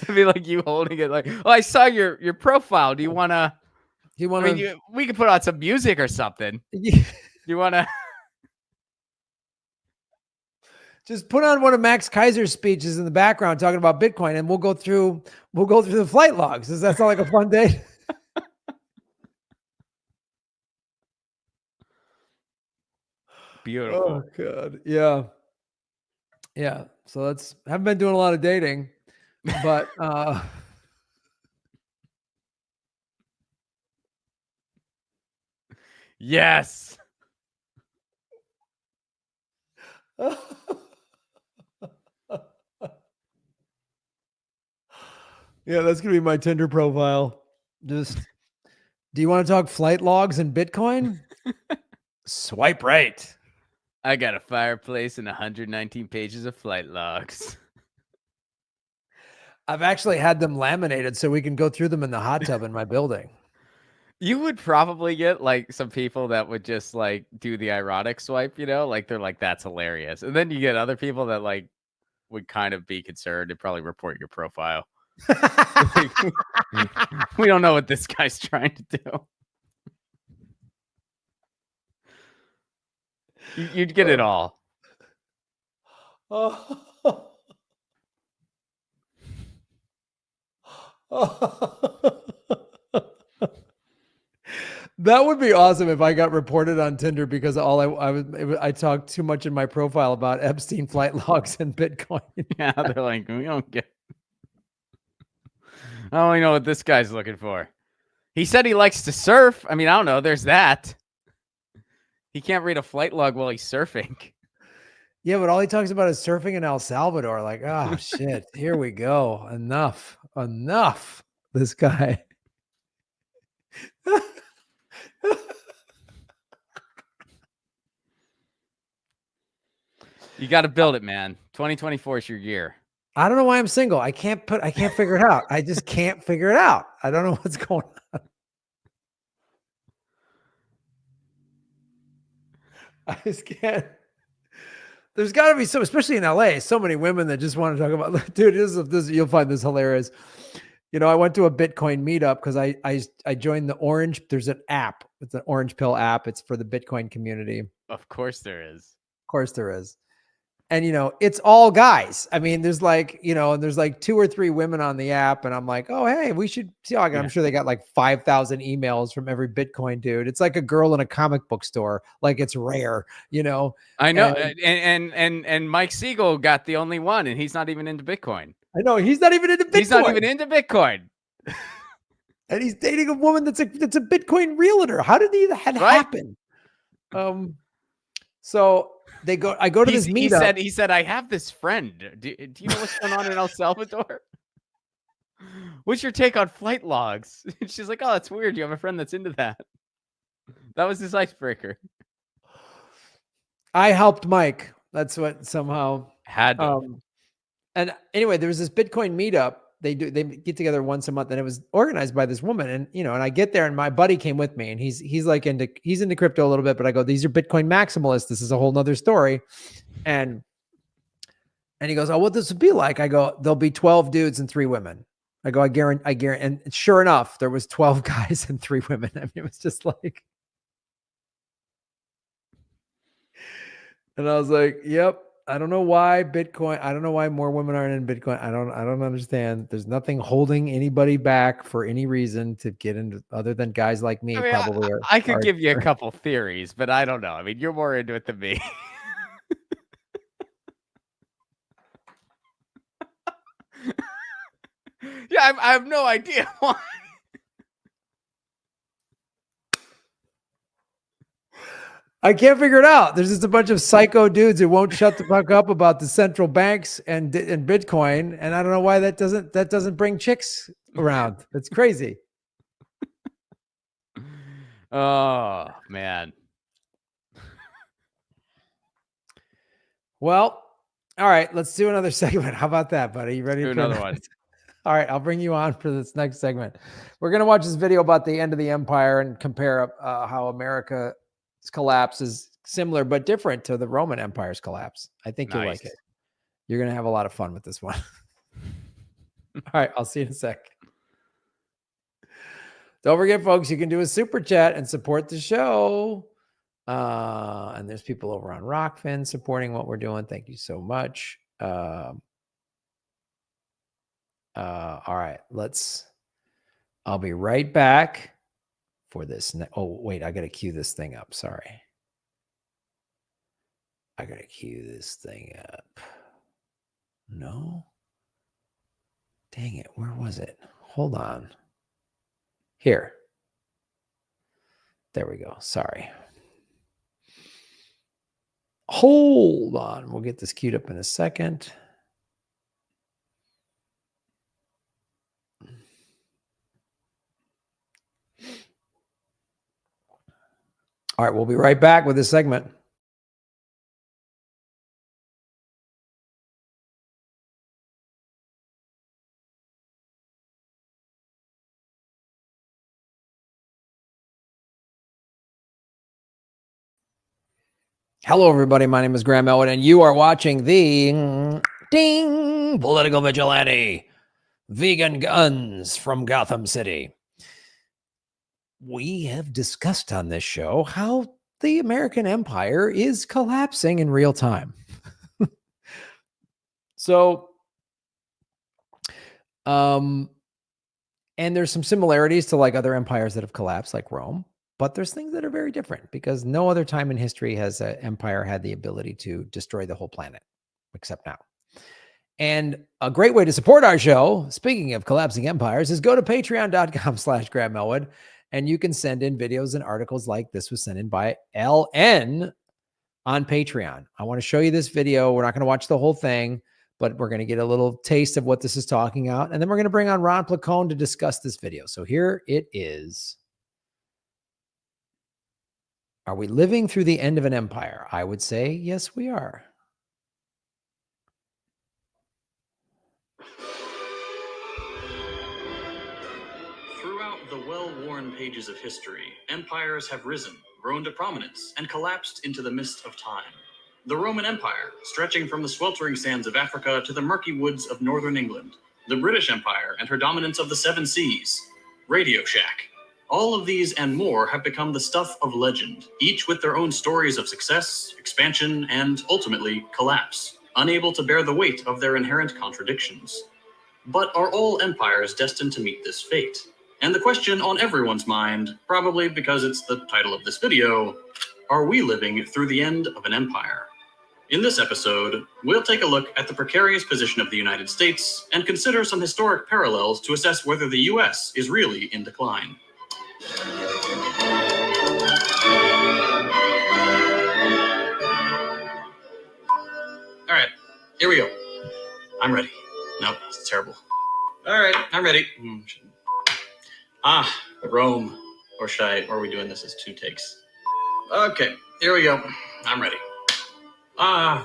It'd be like you holding it, like, "Oh, I saw your profile. Do you want to? We could put on some music or something. You want to?" Just put on one of Max Kaiser's speeches in the background talking about Bitcoin, and we'll go through the flight logs. Does that sound like a fun date? Beautiful. Oh God. Yeah. Yeah. So haven't been doing a lot of dating, but yes. Yeah, that's gonna be my Tinder profile. Just, do you want to talk flight logs and Bitcoin? Swipe right. I got a fireplace and 119 pages of flight logs. I've actually had them laminated so we can go through them in the hot tub in my building. You would probably get like some people that would just like do the ironic swipe, you know, like they're like, that's hilarious. And then you get other people that like would kind of be concerned and probably report your profile. Like, we don't know what this guy's trying to do. You'd get it all. That would be awesome if I got reported on Tinder because I talked too much in my profile about Epstein flight logs and Bitcoin. Yeah, they're like, we don't get. I only know what this guy's looking for. He said he likes to surf. I mean, I don't know. There's that. He can't read a flight log while he's surfing. Yeah, but all he talks about is surfing in El Salvador. Like, oh shit, here we go. Enough. This guy. You got to build it, man. 2024 is your year. I don't know why I'm single. I can't figure it out. I just can't figure it out. I don't know what's going on. I just can't. There's got to be some, especially in LA, so many women that just want to talk about, dude, this you'll find this hilarious. You know, I went to a Bitcoin meetup because I joined the Orange. There's an app. It's an Orange Pill app. It's for the Bitcoin community. Of course there is. Of course there is. And, you know, it's all guys. I mean, there's like, you know, there's like 2 or 3 women on the app. And I'm like, oh, hey, we should see. I'm sure they got like 5,000 emails from every Bitcoin dude. It's like a girl in a comic book store. Like it's rare, you know. I know. And Mike Siegel got the only one, and he's not even into Bitcoin. I know. He's not even into Bitcoin. He's not even into Bitcoin. And he's dating a woman that's a Bitcoin realtor. How did that happen? So I go to this meetup. He said, I have this friend. Do you know what's going on in El Salvador? What's your take on flight logs? And she's like, oh, that's weird. You have a friend that's into that. That was his icebreaker. I helped Mike. That's what somehow had to. And anyway, there was this Bitcoin meetup. They get together once a month, and it was organized by this woman. And, you know, and I get there and my buddy came with me, and he's into crypto a little bit, but I go, these are Bitcoin maximalists. This is a whole nother story. And he goes, oh, what this would be like? I go, there'll be 12 dudes and 3 women. I go, I guarantee. And sure enough, there was 12 guys and 3 women. I mean, it was just like, and I was like, yep. I don't know why Bitcoin. I don't know why more women aren't in Bitcoin. I don't understand. There's nothing holding anybody back for any reason to get into, other than guys like me. I mean, probably. I could give you a couple theories, but I don't know. I mean, you're more into it than me. Yeah, I have no idea why. I can't figure it out. There's just a bunch of psycho dudes who won't shut the fuck up about the central banks and Bitcoin, and I don't know why that doesn't bring chicks around. It's crazy. Oh man. Well, all right. Let's do another segment. How about that, buddy? You ready? Do another one. All right, I'll bring you on for this next segment. We're going to watch this video about the end of the empire and compare how America's collapse is similar but different to the Roman Empire's collapse. I think you'll like it. You're going to have a lot of fun with this one. All right, I'll see you in a sec. Don't forget, folks, you can do a super chat and support the show. And there's people over on Rockfin supporting what we're doing. Thank you so much. All right, I'll be right back for this. Oh, wait, I got to cue this thing up. Sorry. I got to cue this thing up. No. Dang it. Where was it? Hold on. Here. There we go. Sorry. Hold on. We'll get this queued up in a second. All right, we'll be right back with this segment. Hello, everybody. My name is Graham Elwood, and you are watching the Ding Political Vigilante Vegan Guns from Gotham City. We have discussed on this show how the American empire is collapsing in real time. And there's some similarities to like other empires that have collapsed, like Rome, but there's things that are very different because no other time in history has an empire had the ability to destroy the whole planet except now. And a great way to support our show, speaking of collapsing empires, is go to patreon.com/Graham Elwood, and you can send in videos and articles like this was sent in by LN on Patreon. I want to show you this video. We're not going to watch the whole thing, but we're going to get a little taste of what this is talking about. And then we're going to bring on Ron Placone to discuss this video. So here it is. Are we living through the end of an empire? I would say, yes, we are. Throughout the well-worn pages of history, empires have risen, grown to prominence, and collapsed into the mist of time. The Roman Empire, stretching from the sweltering sands of Africa to the murky woods of northern England. The British Empire and her dominance of the Seven Seas. Radio Shack. All of these and more have become the stuff of legend, each with their own stories of success, expansion, and, ultimately, collapse, unable to bear the weight of their inherent contradictions. But are all empires destined to meet this fate? And the question on everyone's mind, probably because it's the title of this video, are we living through the end of an empire? In this episode, we'll take a look at the precarious position of the United States and consider some historic parallels to assess whether the US is really in decline. All right, here we go. I'm ready. Nope, it's terrible. All right, I'm ready. Rome. Or are we doing this as 2 takes? Okay, here we go. I'm ready.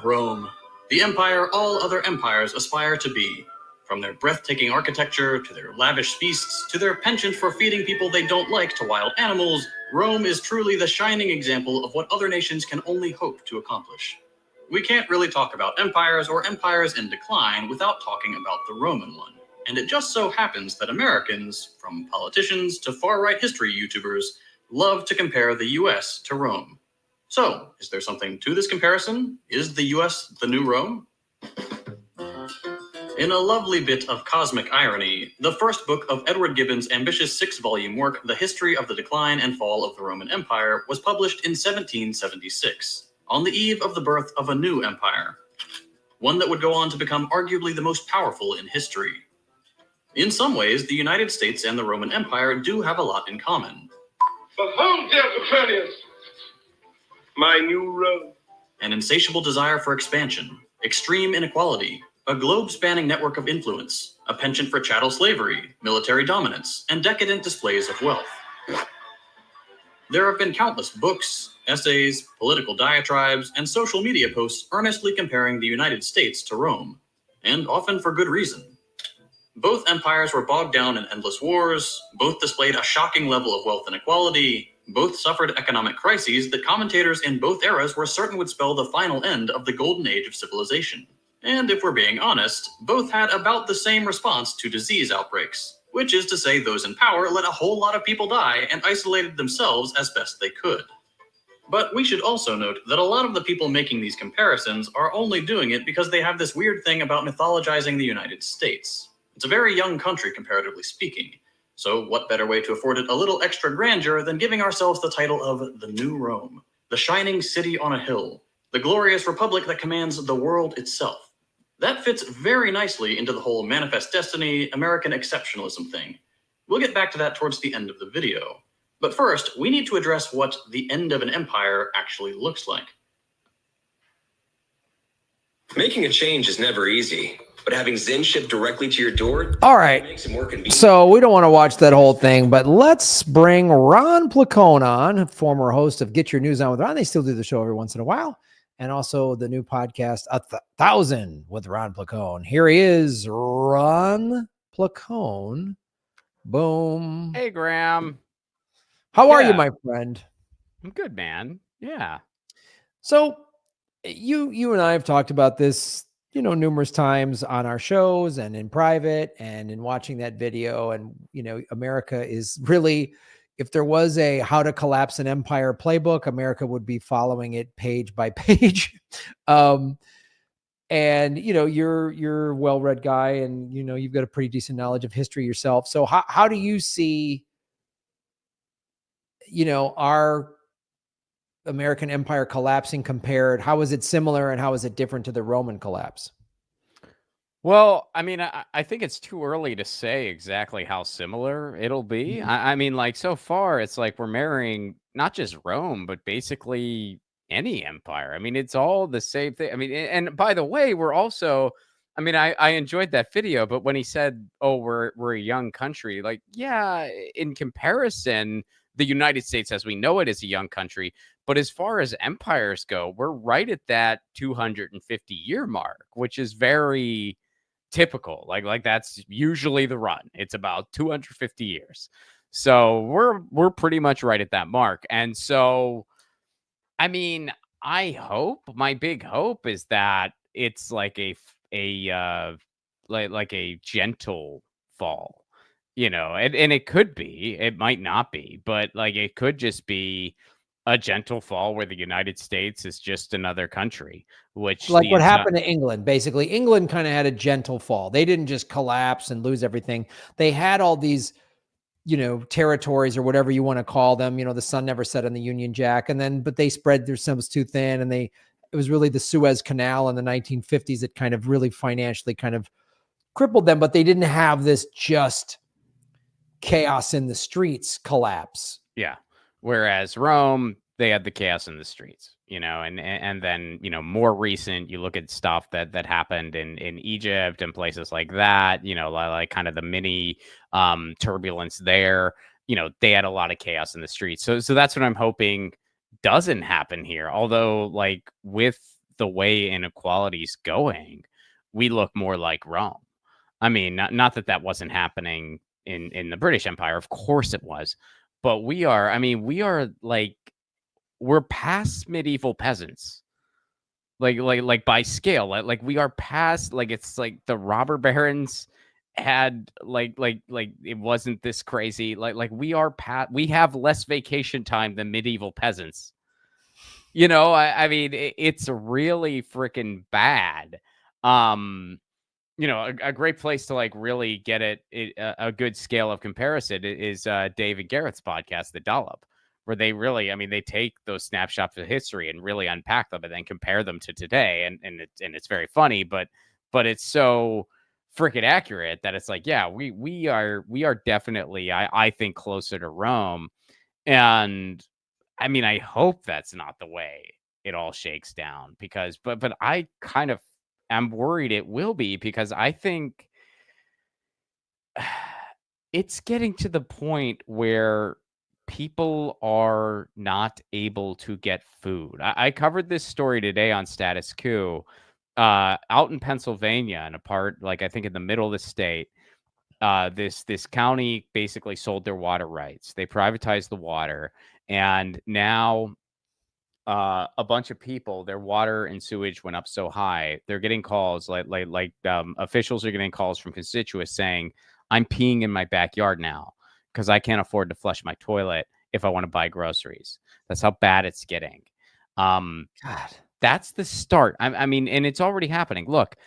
Rome. The empire all other empires aspire to be. From their breathtaking architecture, to their lavish feasts, to their penchant for feeding people they don't like to wild animals, Rome is truly the shining example of what other nations can only hope to accomplish. We can't really talk about empires or empires in decline without talking about the Roman one. And it just so happens that Americans, from politicians to far-right history YouTubers, love to compare the US to Rome. So, is there something to this comparison? Is the US the new Rome? In a lovely bit of cosmic irony, the first book of Edward Gibbon's ambitious 6-volume work, The History of the Decline and Fall of the Roman Empire, was published in 1776, on the eve of the birth of a new empire, one that would go on to become arguably the most powerful in history. In some ways, the United States and the Roman Empire do have a lot in common. Behold, dear Petronius, my new Rome. An insatiable desire for expansion, extreme inequality, a globe-spanning network of influence, a penchant for chattel slavery, military dominance, and decadent displays of wealth. There have been countless books, essays, political diatribes, and social media posts earnestly comparing the United States to Rome, and often for good reason. Both empires were bogged down in endless wars, both displayed a shocking level of wealth inequality, both suffered economic crises that commentators in both eras were certain would spell the final end of the golden age of civilization. And if we're being honest, both had about the same response to disease outbreaks, which is to say those in power let a whole lot of people die and isolated themselves as best they could. But we should also note that a lot of the people making these comparisons are only doing it because they have this weird thing about mythologizing the United States. It's a very young country, comparatively speaking. So what better way to afford it a little extra grandeur than giving ourselves the title of the New Rome, the shining city on a hill, the glorious republic that commands the world itself. That fits very nicely into the whole manifest destiny, American exceptionalism thing. We'll get back to that towards the end of the video. But first, we need to address what the end of an empire actually looks like. Making a change is never easy. but having Zen shipped directly to your door, all right, makes it more convenient. So we don't want to watch that whole thing, but let's bring Ron Placone on, former host of Get Your News On with Ron. They still do the show every once in a while. And also the new podcast, 1,000 with Ron Placone. Here he is, Ron Placone. Boom. Hey, Graham. How are you, my friend? I'm good, man. Yeah. So you and I have talked about this, numerous times on our shows and in private and in watching that video. And, America is really, if there was a how to collapse an empire playbook, America would be following it page by page. And, you're a well-read guy and, you've got a pretty decent knowledge of history yourself. So how do you see, our American empire collapsing compared? How is it similar and how is it different to the Roman collapse? Well, I mean, I think it's too early to say exactly how similar it'll be. I mean, like, so far, it's like we're marrying not just Rome, but basically any empire. I mean, it's all the same thing. I mean, and by the way, we're also, I mean, I enjoyed that video, but when he said, oh, we're a young country, like, yeah, in comparison, the United States as we know it is a young country. But as far as empires go, we're right at that 250-year mark, which is very typical. Like that's usually the run. It's about 250 years. So we're pretty much right at that mark. And so, I mean, my big hope is that it's like like a gentle fall, and it could be, it might not be, but like it could just be a gentle fall where the United States is just another country, which like what happened to England. Basically, England kind of had a gentle fall. They didn't just collapse and lose everything. They had all these, territories or whatever you want to call them. The sun never set on the Union Jack. But they spread themselves too thin. And it was really the Suez Canal in the 1950s that kind of really financially kind of crippled them. But they didn't have this just chaos in the streets collapse. Yeah. Whereas Rome, they had the chaos in the streets, and then, more recent, you look at stuff that happened in Egypt and places like that, like kind of the mini turbulence there, they had a lot of chaos in the streets. So that's what I'm hoping doesn't happen here. Although, like, with the way inequality's going, we look more like Rome. I mean, not that wasn't happening in the British Empire. Of course it was. But we're past medieval peasants, like by scale, like we are past, like, it's like the robber barons had like it wasn't this crazy. Like we have less vacation time than medieval peasants. I mean, it's really freaking bad. A great place to like really get a good scale of comparison is David Garrett's podcast, The Dollop, where they really, I mean, they take those snapshots of history and really unpack them and then compare them to today. And it's very funny, but it's so freaking accurate that it's like, yeah, we are definitely, I think, closer to Rome. And I mean, I hope that's not the way it all shakes down, because, but I kind of, I'm worried it will be, because I think it's getting to the point where people are not able to get food. I covered this story today on Status Quo, out in Pennsylvania, in a part, like, I think in the middle of the state. This county basically sold their water rights. They privatized the water, and now a bunch of people, their water and sewage went up so high, they're getting calls like officials are getting calls from constituents saying, I'm peeing in my backyard now because I can't afford to flush my toilet if I want to buy groceries. That's how bad it's getting. God, that's the start. I mean, and it's already happening. Look,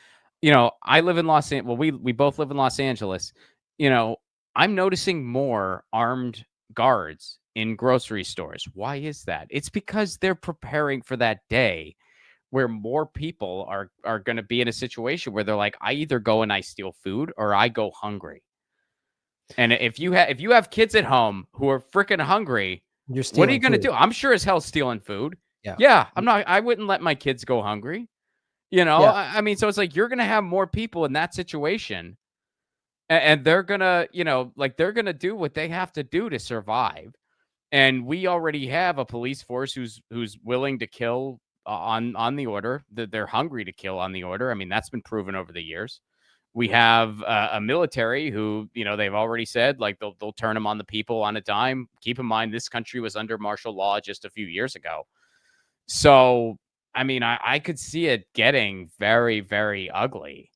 I live in Los Angeles. Well, we both live in Los Angeles. I'm noticing more armed guards in grocery stores. Why is that? It's because they're preparing for that day where more people are going to be in a situation where they're like, I either go and I steal food or I go hungry. And if you have kids at home who are freaking hungry, what are you going to do? I'm sure as hell stealing food. Yeah. Yeah. I wouldn't let my kids go hungry. You know, Yeah. I mean, so it's like you're going to have more people in that situation, and they're going to, you know, like they're going to do what they have to do to survive. And we already have a police force who's willing to kill on the order. That they're hungry to kill on the order. I mean, that's been proven over the years. We have a military who, you know, they've already said like they'll turn them on the people on a dime. Keep in mind, this country was under martial law just a few years ago. So, I mean, I could see it getting very, very ugly.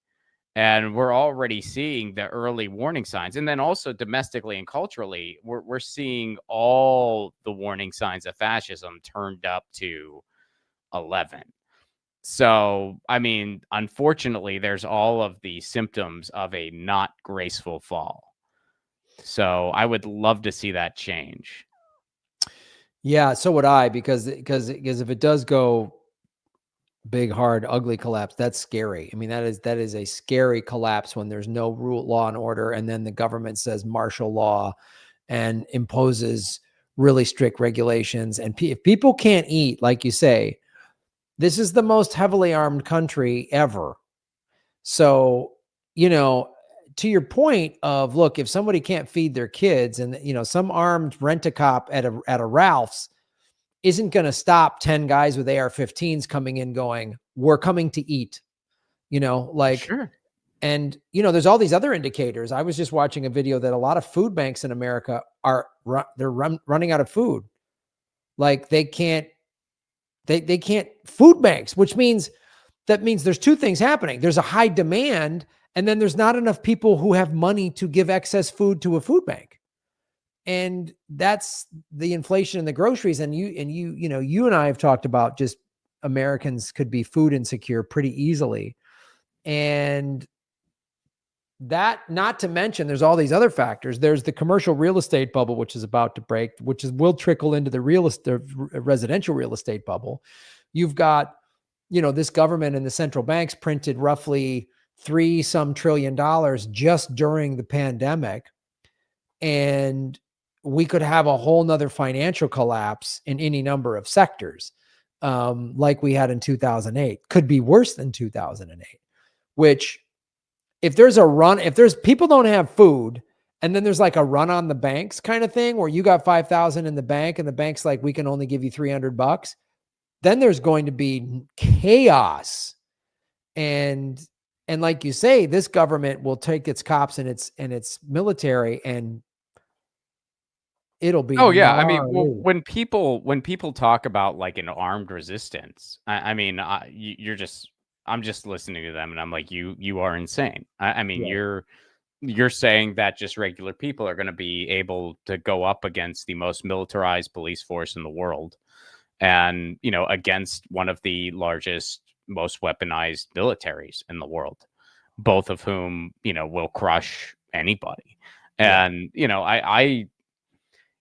And we're already seeing the early warning signs. And then also domestically and culturally, we're seeing all the warning signs of fascism turned up to 11. So, I mean, unfortunately, there's all of the symptoms of a not graceful fall. So I would love to see that change. Yeah, so would I, because if it does go big, hard, ugly collapse, that's scary. I mean, that is a scary collapse when there's no rule, law and order, and then the government says martial law and imposes really strict regulations. And if people can't eat, like you say, this is the most heavily armed country ever. So, you know, to your point of, look, if somebody can't feed their kids, and you know, some armed rent-a-cop at a Ralph's isn't going to stop 10 guys with AR-15s coming in going, we're coming to eat, you know, like, Sure. and, you know, there's all these other indicators. I was just watching a video that a lot of food banks in America they're running out of food. Like they can't food banks, which means there's two things happening. There's a high demand, and then there's not enough people who have money to give excess food to a food bank. And that's the inflation in the groceries. And you and I have talked about just Americans could be food insecure pretty easily. And that, not to mention, there's all these other factors. There's the commercial real estate bubble, which is about to break, will trickle into the residential real estate bubble. You've got, you know, this government and the central banks printed roughly $3 trillion just during the pandemic. And we could have a whole nother financial collapse in any number of sectors, like we had in 2008. Could be worse than 2008, which if there's people don't have food, and then there's like a run on the banks kind of thing where you got 5,000 in the bank and the bank's like, we can only give you $300, then there's going to be chaos. And like you say, this government will take its cops and its military, and it'll be. Oh yeah, I mean, well, when people talk about like an armed resistance, I mean, I'm just listening to them, and I'm like, you are insane. I mean, Yeah. you're saying that just regular people are going to be able to go up against the most militarized police force in the world, and you know, against one of the largest, most weaponized militaries in the world, both of whom, you know, will crush anybody. And you know,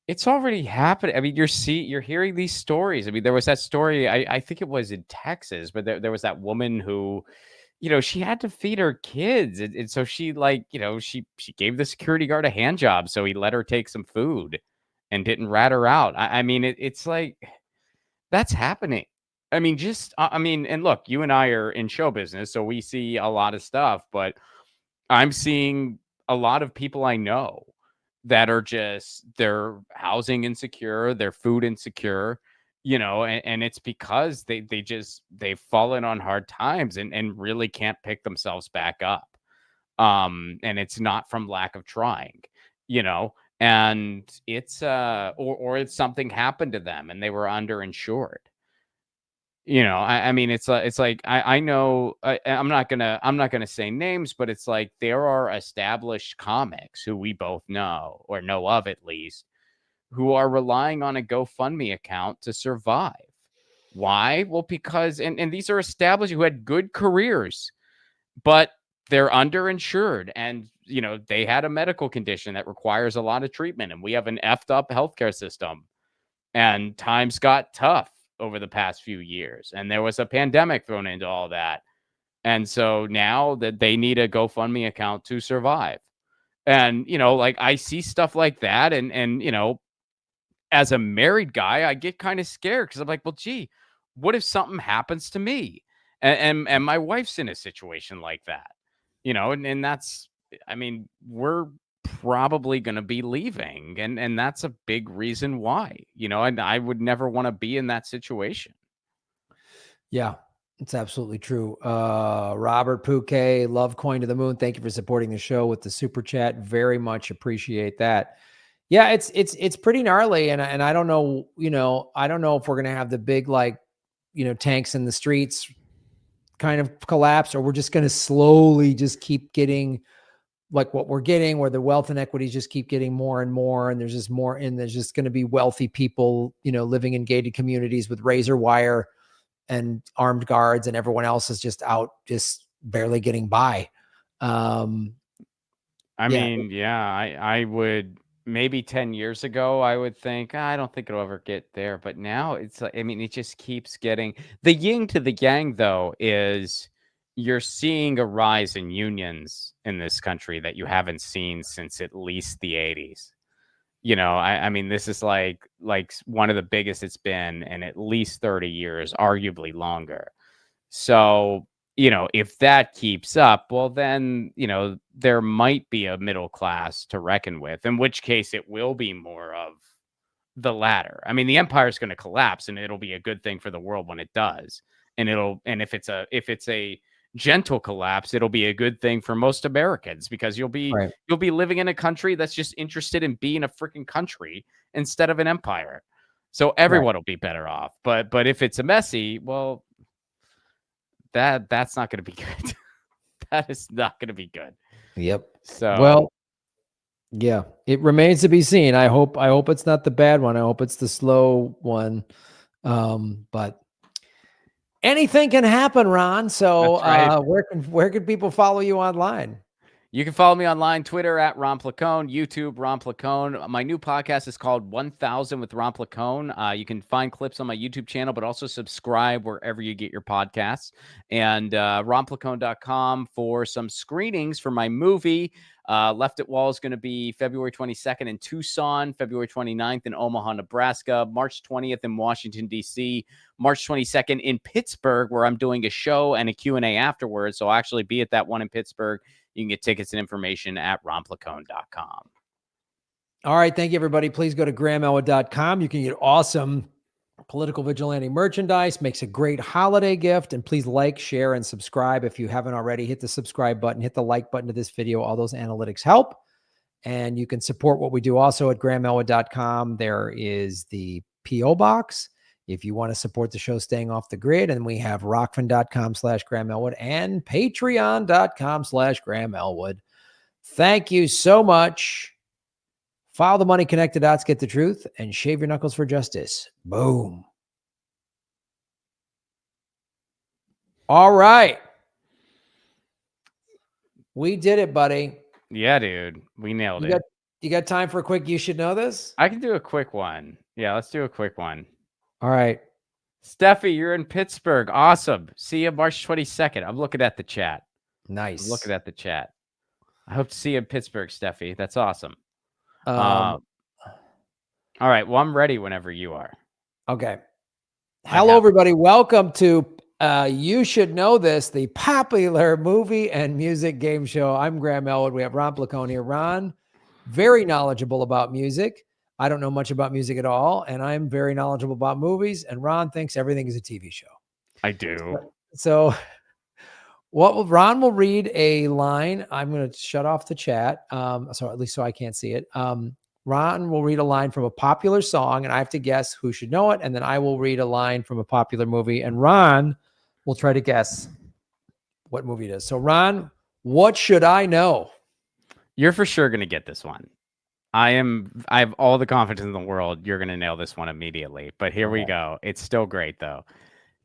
it's already happened. I mean, you're hearing these stories. I mean, there was that story, I think it was in Texas, but there was that woman who, you know, she had to feed her kids. And so she, like, you know, she gave the security guard a hand job. So he let her take some food and didn't rat her out. I mean, it's like, that's happening. I mean, and look, you and I are in show business, so we see a lot of stuff, but I'm seeing a lot of people I know that are they're housing insecure, they're food insecure, you know, and it's because they've fallen on hard times and really can't pick themselves back up. And it's not from lack of trying, you know, and it's or it's something happened to them and they were underinsured. You know, I mean, it's like I know I'm not gonna say names, but it's like there are established comics who we both know or know of at least, who are relying on a GoFundMe account to survive. Why? Well, because and these are established who had good careers, but they're underinsured, and you know they had a medical condition that requires a lot of treatment, and we have an effed up healthcare system, and times got tough over the past few years, and there was a pandemic thrown into all that. And so now that they need a GoFundMe account to survive. And, you know, like I see stuff like that. And, you know, as a married guy, I get kind of scared because I'm like, well, gee, what if something happens to me? And my wife's in a situation like that, and that's, I mean, we're probably going to be leaving, and that's a big reason why, and I would never want to be in that situation. Yeah, it's absolutely true. Robert Pouquet, love Coin to the Moon. Thank you for supporting the show with the super chat. Very much appreciate that. Yeah, it's pretty gnarly, and I don't know, I don't know if we're gonna have the big, like, tanks in the streets kind of collapse, or we're just gonna slowly just keep getting like what we're getting, where the wealth and equities just keep getting more and more, and there's just more, and there's just going to be wealthy people, living in gated communities with razor wire and armed guards, and everyone else is just out, just barely getting by. I mean, I would, maybe 10 years ago, I would think, I don't think it'll ever get there. But now it's like, I mean, it just keeps getting, the yin to the yang, though, is you're seeing a rise in unions in this country that you haven't seen since at least the 80s. I mean, this is like one of the biggest it's been in at least 30 years, arguably longer. So, if that keeps up, well, then, there might be a middle class to reckon with, in which case it will be more of the latter. I mean, the empire is going to collapse, and it'll be a good thing for the world when it does. And if it's a gentle collapse, it'll be a good thing for most Americans, because you'll be living in a country that's just interested in being a freaking country instead of an empire. So everyone will be better off. But if it's a messy, well, that's not going to be good. That is not going to be good. Yep. So, well, yeah, it remains to be seen. I hope it's not the bad one. I hope it's the slow one. But anything can happen, Ron. So, where can people follow you online? You can follow me online, Twitter at Ron Placone, YouTube Ron Placone. My new podcast is called 1000 with Ron Placone. You can find clips on my YouTube channel, but also subscribe wherever you get your podcasts. And ronplacone.com for some screenings for my movie. Left at Wall is going to be February 22nd in Tucson, February 29th in Omaha, Nebraska, March 20th in Washington, D.C., March 22nd in Pittsburgh, where I'm doing a show and a Q&A afterwards. So I'll actually be at that one in Pittsburgh. You can get tickets and information at ronplacone.com. All right. Thank you, everybody. Please go to grahamelwood.com. You can get awesome Political Vigilante merchandise. Makes a great holiday gift. And please like, share, and subscribe. If you haven't already, hit the subscribe button, hit the like button to this video. All those analytics help. And you can support what we do also at grahamelwood.com. There is the P.O. box if you want to support the show staying off the grid. And we have rockfin.com/GrahamElwood and patreon.com/GrahamElwood. Thank you so much. Follow the money, connect the dots, get the truth, and shave your knuckles for justice. Boom. All right. We did it, buddy. Yeah, dude. We nailed it. You got time for a quick You Should Know This? I can do a quick one. Yeah, let's do a quick one. All right. Steffi, you're in Pittsburgh. Awesome. See you March 22nd. I'm looking at the chat. Nice. I'm looking at the chat. I hope to see you in Pittsburgh, Steffi. That's awesome. All right. Well, I'm ready whenever you are. Okay. Hello, everybody. Welcome to You Should Know This, the popular movie and music game show. I'm Graham Elwood. We have Ron Placone here. Ron, very knowledgeable about music. I don't know much about music at all, and I'm very knowledgeable about movies, and Ron thinks everything is a TV show. I do. So Ron will read a line. I'm going to shut off the chat, so at least so I can't see it. Ron will read a line from a popular song, and I have to guess who should know it, and then I will read a line from a popular movie, and Ron will try to guess what movie it is. So, Ron, what should I know? You're for sure going to get this one. I have all the confidence in the world you're going to nail this one immediately. But here we go. It's still great, though.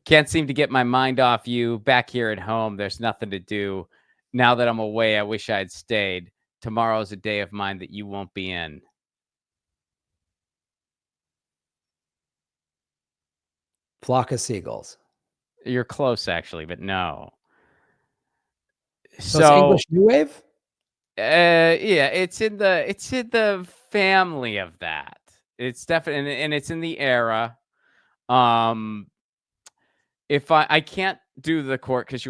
Can't seem to get my mind off you. Back here at home, there's nothing to do. Now that I'm away, I wish I had stayed. Tomorrow's a day of mine that you won't be in. Flock of Seagulls. You're close, actually, but no. So it's English New Wave? Yeah, it's in the family of that. It's definitely, and it's in the era. If I can't do the chorus because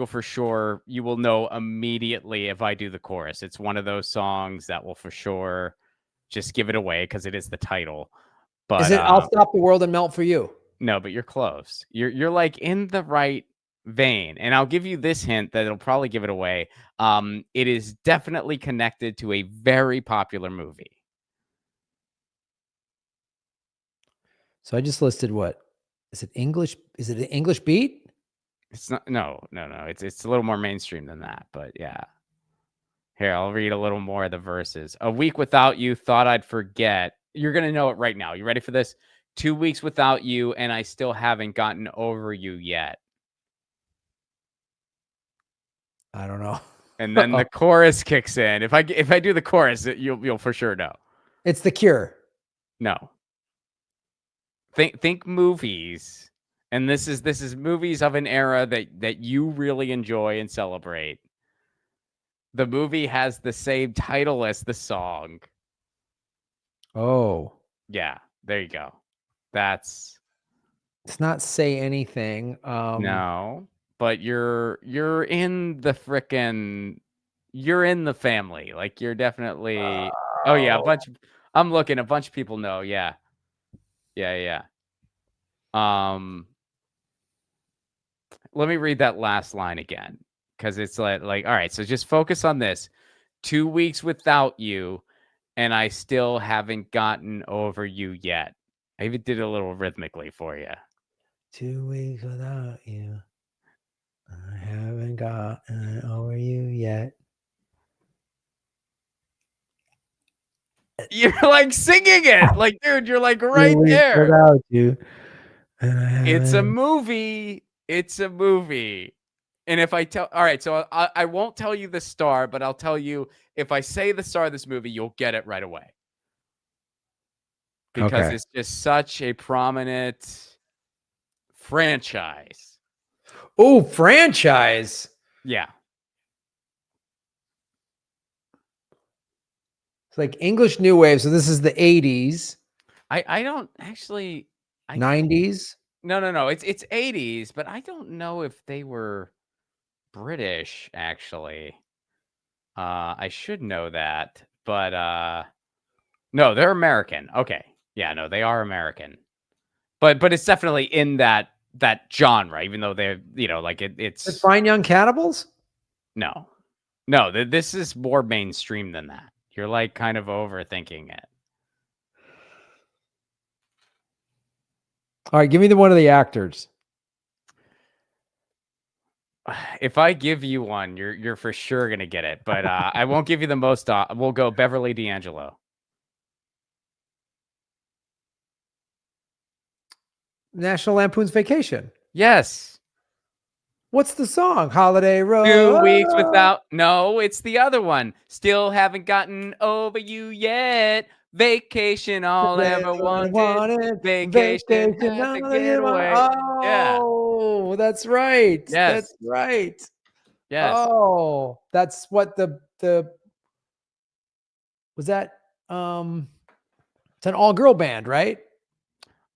you will know immediately if I do the chorus. It's one of those songs that will for sure just give it away because it is the title. But Is it I'll Stop the World and Melt for You? no, but you're close. You're like in the right vein. And I'll give you this hint that it'll probably give it away. It is definitely connected to a very popular movie. So I just listed what? Is it English? Is it an English beat? It's not no. It's a little more mainstream than that, but yeah. Here, I'll read a little more of the verses. A week without you, thought I'd forget. You're gonna know it right now. You ready for this? 2 weeks without you, and I still haven't gotten over you yet. I don't know. And then the chorus kicks in. If I do the chorus, you'll for sure know. It's The Cure. No. Think movies. And this is movies of an era that you really enjoy and celebrate. The movie has the same title as the song. Oh. Yeah, there you go. It's not Say Anything. No, but you're in the you're in the family. Like you're definitely oh yeah, a bunch of people know. Yeah. Let me read that last line again. Because it's like, all right, so just focus on this. 2 weeks without you, and I still haven't gotten over you yet. I even did it a little rhythmically for you. 2 weeks without you, I haven't gotten over you yet. You're like singing it. Like, dude, you're like right 2 weeks there. without you, and I It's a haven't- movie. It's a movie. And if I tell, all right, so I won't tell you the star, but I'll tell you if I say the star of this movie, you'll get it right away. Because it's just such a prominent franchise. Oh, franchise. Yeah. It's like English New Wave. So this is the 80s. I don't actually 90s. No. It's 80s, but I don't know if they were British actually. I should know that, but no, they're American. Okay. Yeah, no, they are American. But it's definitely in that genre, even though they're, like it's The Fine Young Cannibals? No, this is more mainstream than that. You're like kind of overthinking it. All right, give me one of the actors. If I give you one, you're for sure gonna get it. But I won't give you the most. We'll go Beverly D'Angelo. National Lampoon's Vacation. Yes. What's the song? Holiday Road. 2 weeks without. No, it's the other one. Still haven't gotten over you yet. Vacation, all ever wanted. Vacation, had to get away. Oh, yeah. That's right. Yes. That's right. Yes. Oh, that's what the was that it's an all-girl band, right?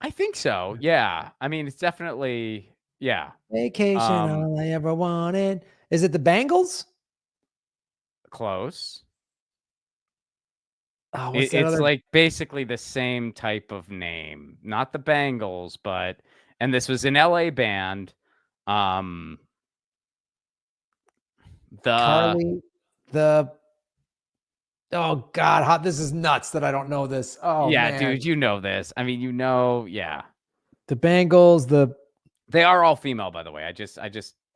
I think so. Yeah. I mean, it's definitely yeah. Vacation, all I ever wanted. Is it the Bangles? Close. Oh, It's like basically the same type of name, not the Bangles, and this was an LA band. Carly, oh God, this is nuts that I don't know this. Oh yeah, man. dude, you know this. I mean, yeah. The Bangles, they are all female, by the way. I just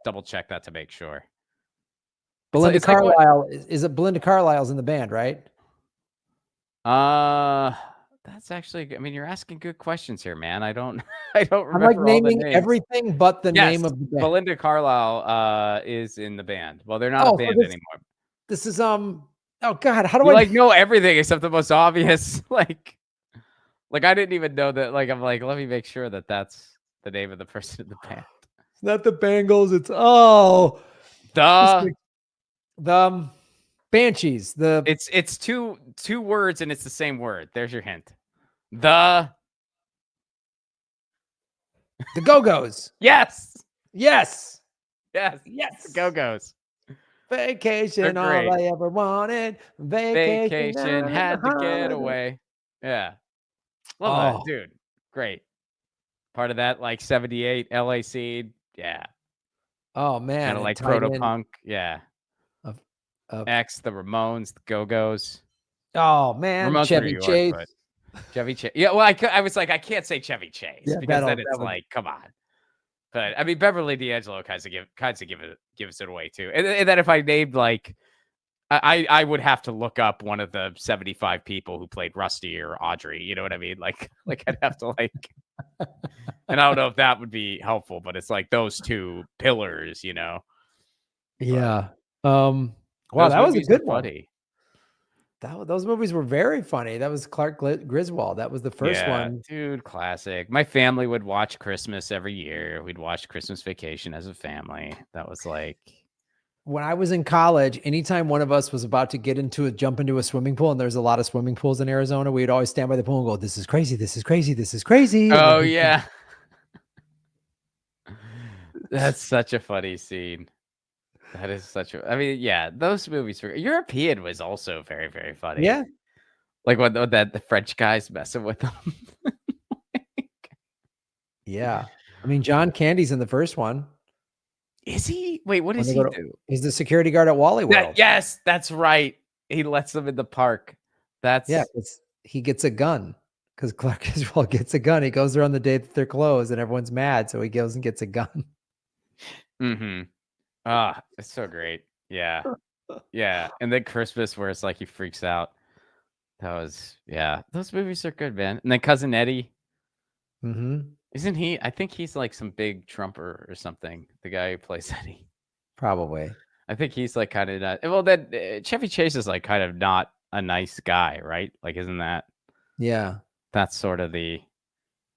double checked that to make sure. Belinda Carlisle, is it Belinda Carlisle's in the band, right? That's actually, I mean, you're asking good questions here, man. I don't remember. I'm like naming all the names. everything but the name of the band. Belinda Carlisle is in the band. Well, they're not a band anymore. This is oh God, how do I know everything except the most obvious? like I didn't even know that. Like I'm like, let me make sure that that's the name of the person in the band. It's not the Bangles. It's the Banshees. It's two words and it's the same word. There's your hint. The Go-Go's. Yes. Yes. Yes. Go-Go's. Vacation, They're all great. I ever wanted. Vacation, Vacation down in the had to get holiday. away. Yeah. Love Oh, that, dude. Great. Part of that, like 78 LA Seed. Yeah. oh man, Kind of it like tied in proto-punk. Yeah. of X, the Ramones, the Go-Go's. oh man, Ramones were New Chevy York, Chase. but Chevy Chase. Yeah, well, I was like, I can't say Chevy Chase Yeah, because then that it's would like, come on. But I mean, Beverly D'Angelo gives it away too. And then if I named like, I would have to look up one of the 75 people who played Rusty or Audrey. You know what I mean? Like I'd have to like, and I don't know if that would be helpful, but it's like those two pillars, you know. Yeah. Wow, Those that was a movies are good one. funny. Those movies were very funny. That was Clark Griswold. That was the first Yeah, one. dude, classic. My family would watch Christmas every year. We'd watch Christmas Vacation as a family. That was like, When I was in college, anytime one of us was about to jump into a swimming pool, and there's a lot of swimming pools in Arizona, we'd always stand by the pool and go, "This is crazy. This is crazy. This is crazy." And then oh we'd- yeah. That's such a funny scene. That is such a. I mean, yeah, those movies were. European was also very, very funny. Yeah. Like when that the French guy's messing with them. Yeah. I mean, John Candy's in the first one. Is he? Wait, what When does they he go to- do? He's the security guard at Wally World. Yes, that's right. He lets them in the park. That's Yeah, he gets a gun because Clark Griswold gets a gun. He goes there on the day that they're closed, and everyone's mad, so he goes and gets a gun. Mm-hmm. Ah, it's so great. Yeah. Yeah. And then Christmas where it's like he freaks out. That was those movies are good, man. And then Cousin Eddie. Mm-hmm. Isn't he? I think he's like some big Trumper or something. The guy who plays Eddie. Probably. I think he's like kind of not. Well, then Chevy Chase is like kind of not a nice guy, right? Like, isn't that's sort of the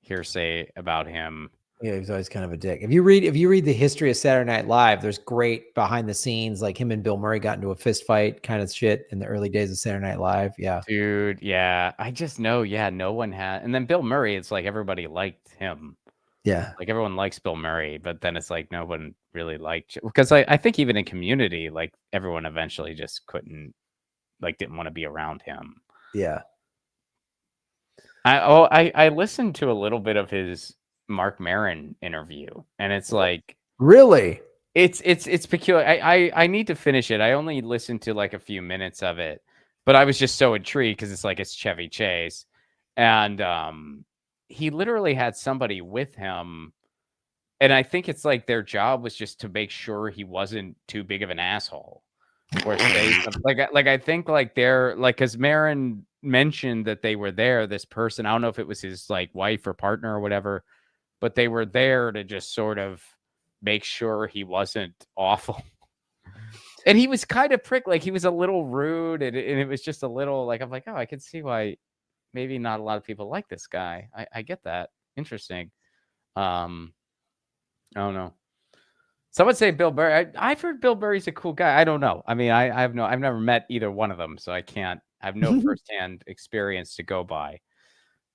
hearsay about him? Yeah, he's always kind of a dick. If you read the history of Saturday Night Live, there's great behind the scenes, like him and Bill Murray got into a fist fight kind of shit in the early days of Saturday Night Live. Yeah. Dude, yeah. I just know, no one had. And then Bill Murray, it's like everybody liked him. Yeah. Like everyone likes Bill Murray, but then it's like no one really liked, because I think even in Community, like everyone eventually just didn't want to be around him. Yeah. I listened to a little bit of his Mark Maron interview, and it's like Really? it's peculiar. I need to finish it. I only listened to like a few minutes of it, but I was just so intrigued because it's Chevy Chase, and he literally had somebody with him, and I think it's like their job was just to make sure he wasn't too big of an asshole, or say something. Like I think like they're like, because Maron mentioned that they were there. This person, I don't know if it was his like wife or partner or whatever, but they were there to just sort of make sure he wasn't awful. And he was kind of prick, like he was a little rude, and it was just a little like, I'm like, oh, I can see why maybe not a lot of people like this guy. I get that. Interesting. I don't know. Some would say Bill Burr. I've heard Bill Burry's a cool guy. I don't know. I mean, I've never met either one of them, so I have no firsthand experience to go by.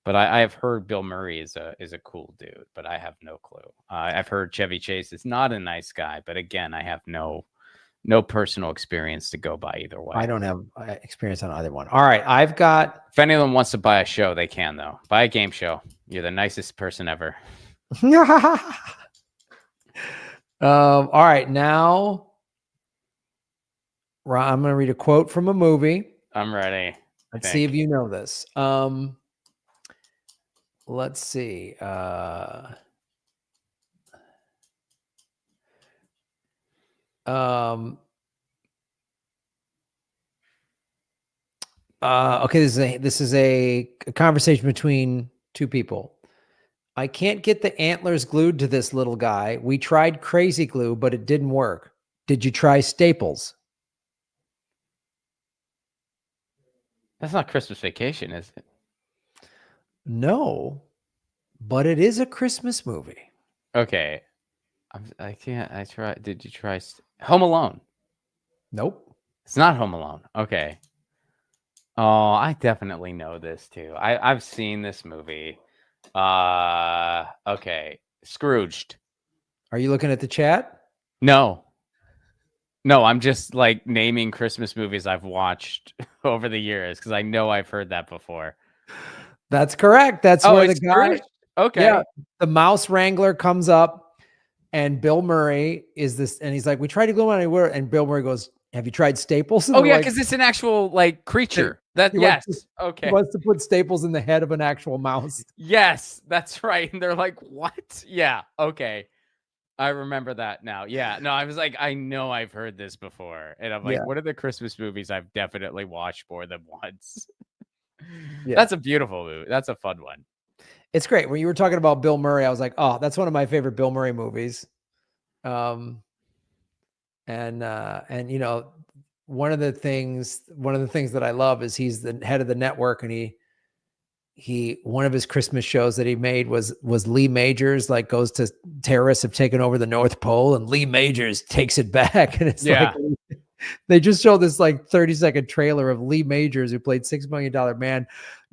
But I have heard Bill Murray is a cool dude, but I have no clue. I've heard Chevy Chase is not a nice guy, but again, I have no personal experience to go by either way. I don't have experience on either one. All right, I've got. If anyone wants to buy a show, they can though. Buy a game show. You're the nicest person ever. All right, now I'm going to read a quote from a movie. I'm ready. Let's see if you know this. Let's see. Okay, this is a conversation between two people. I can't get the antlers glued to this little guy. We tried crazy glue, but it didn't work. Did you try staples? That's not Christmas Vacation, is it? No, but it is a Christmas movie. Okay. I can't. Did you try Home Alone? Nope. It's not Home Alone. Okay. Oh, I definitely know this too. I've seen this movie. Okay. Scrooged. Are you looking at the chat? No. No, I'm just like naming Christmas movies I've watched over the years because I know I've heard that before. That's correct. That's Oh, where the it's guy, Scrooge? Okay. yeah, the mouse wrangler comes up, and Bill Murray is this, and he's like, "We tried to glue on anywhere," and Bill Murray goes, "Have you tried staples?" And Oh, they're yeah, like, because it's an actual like creature. That he wants yes. to, he Okay. wants to put staples in the head of an actual mouse. Yes, that's right. And they're like, what? Yeah. Okay. I remember that now. Yeah. No, I was like, I know I've heard this before. And I'm like, Yeah. what are the Christmas movies I've definitely watched more than once? Yeah. That's a beautiful movie. That's a fun one. It's great. When you were talking about Bill Murray, I was like, oh, that's one of my favorite Bill Murray movies. And you know, one of the things that I love is he's the head of the network, and he one of his Christmas shows that he made was Lee Majors like goes to terrorists have taken over the North Pole, and Lee Majors takes it back, and it's Yeah. like they just show this like 30-second trailer of Lee Majors, who played $6 Million Man,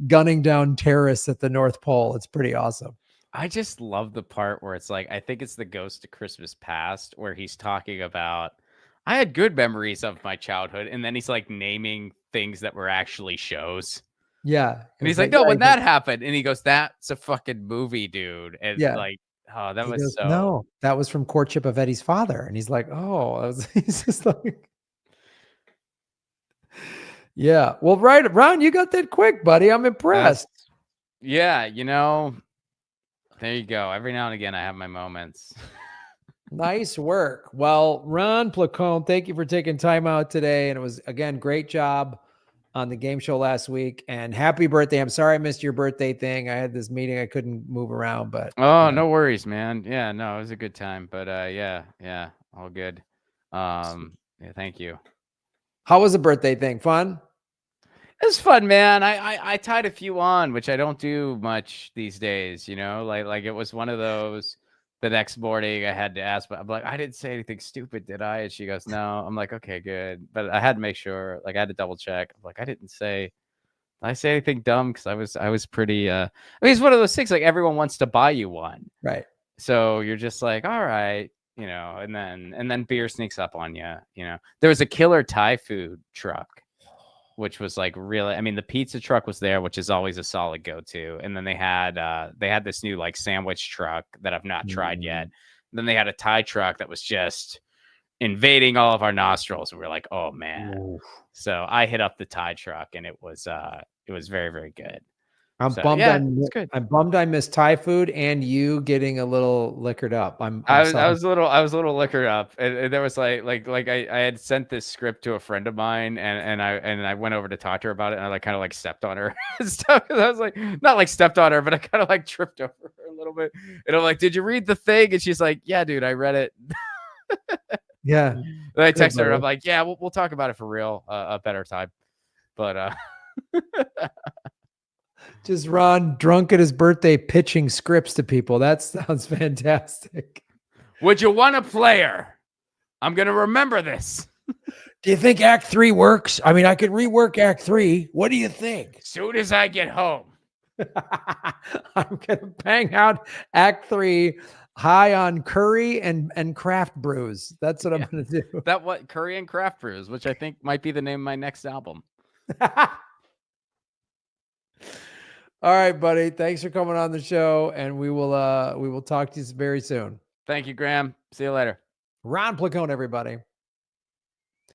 gunning down terrorists at the North Pole. It's pretty awesome. I just love the part where it's like, I think it's the Ghost of Christmas Past, where he's talking about, I had good memories of my childhood. And then he's like naming things that were actually shows. Yeah. And he's like, no, when that happened. And he goes, that's a fucking movie, dude. And Yeah. like, oh, that He was goes, so. no, that was from Courtship of Eddie's Father. And he's like, oh, he's just like, yeah. Well, right, Ron, you got that quick, buddy. I'm impressed. Yeah, you know, there you go. Every now and again, I have my moments. Nice work. Well, Ron Placone, thank you for taking time out today. And it was, again, great job on the game show last week. And happy birthday. I'm sorry I missed your birthday thing. I had this meeting. I couldn't move around, but. Oh, no worries, man. Yeah, no, it was a good time. But yeah, all good. Yeah, thank you. How was the birthday thing? Fun? It was fun, man. I tied a few on, which I don't do much these days, you know, like it was one of those. The next morning I had to ask, but I'm like, I didn't say anything stupid, did I? And she goes, no. I'm like, okay, good. But I had to make sure, like I had to double check. I'm like, I didn't say, did I say anything dumb? Cause I was pretty, I mean, it's one of those things, like everyone wants to buy you one. Right. So you're just like, all right, you know, and then beer sneaks up on you, you know. There was a killer Thai food truck, which was like really, I mean, the pizza truck was there, which is always a solid go-to. And then they had this new like sandwich truck that I've not tried yet. Then they had a Thai truck that was just invading all of our nostrils. And we're like, oh man. Ooh. So I hit up the Thai truck, and it was very, very good. I'm So, bummed. yeah, it's good. I'm bummed I missed Thai food and you getting a little liquored up. I was a little liquored up, and there was like I had sent this script to a friend of mine, and I went over to talk to her about it, and I like kind of like stepped on her and stuff. I was like, not like stepped on her, but I kind of like tripped over her a little bit. And I'm like, did you read the thing? And she's like, yeah, dude, I read it. Yeah. And I texted her, and I'm like, yeah, we'll talk about it for real a better time. But just Ron drunk at his birthday pitching scripts to people. That sounds fantastic. Would you want a player? I'm going to remember this. Do you think Act 3 works? I mean, I could rework Act 3. What do you think? Soon as I get home. I'm going to bang out Act 3 high on curry and craft brews. That's what I'm going to do. That what Curry and Craft Brews, which I think might be the name of my next album. All right, buddy. Thanks for coming on the show, and we will talk to you very soon. Thank you, Graham. See you later. Ron Placone, everybody.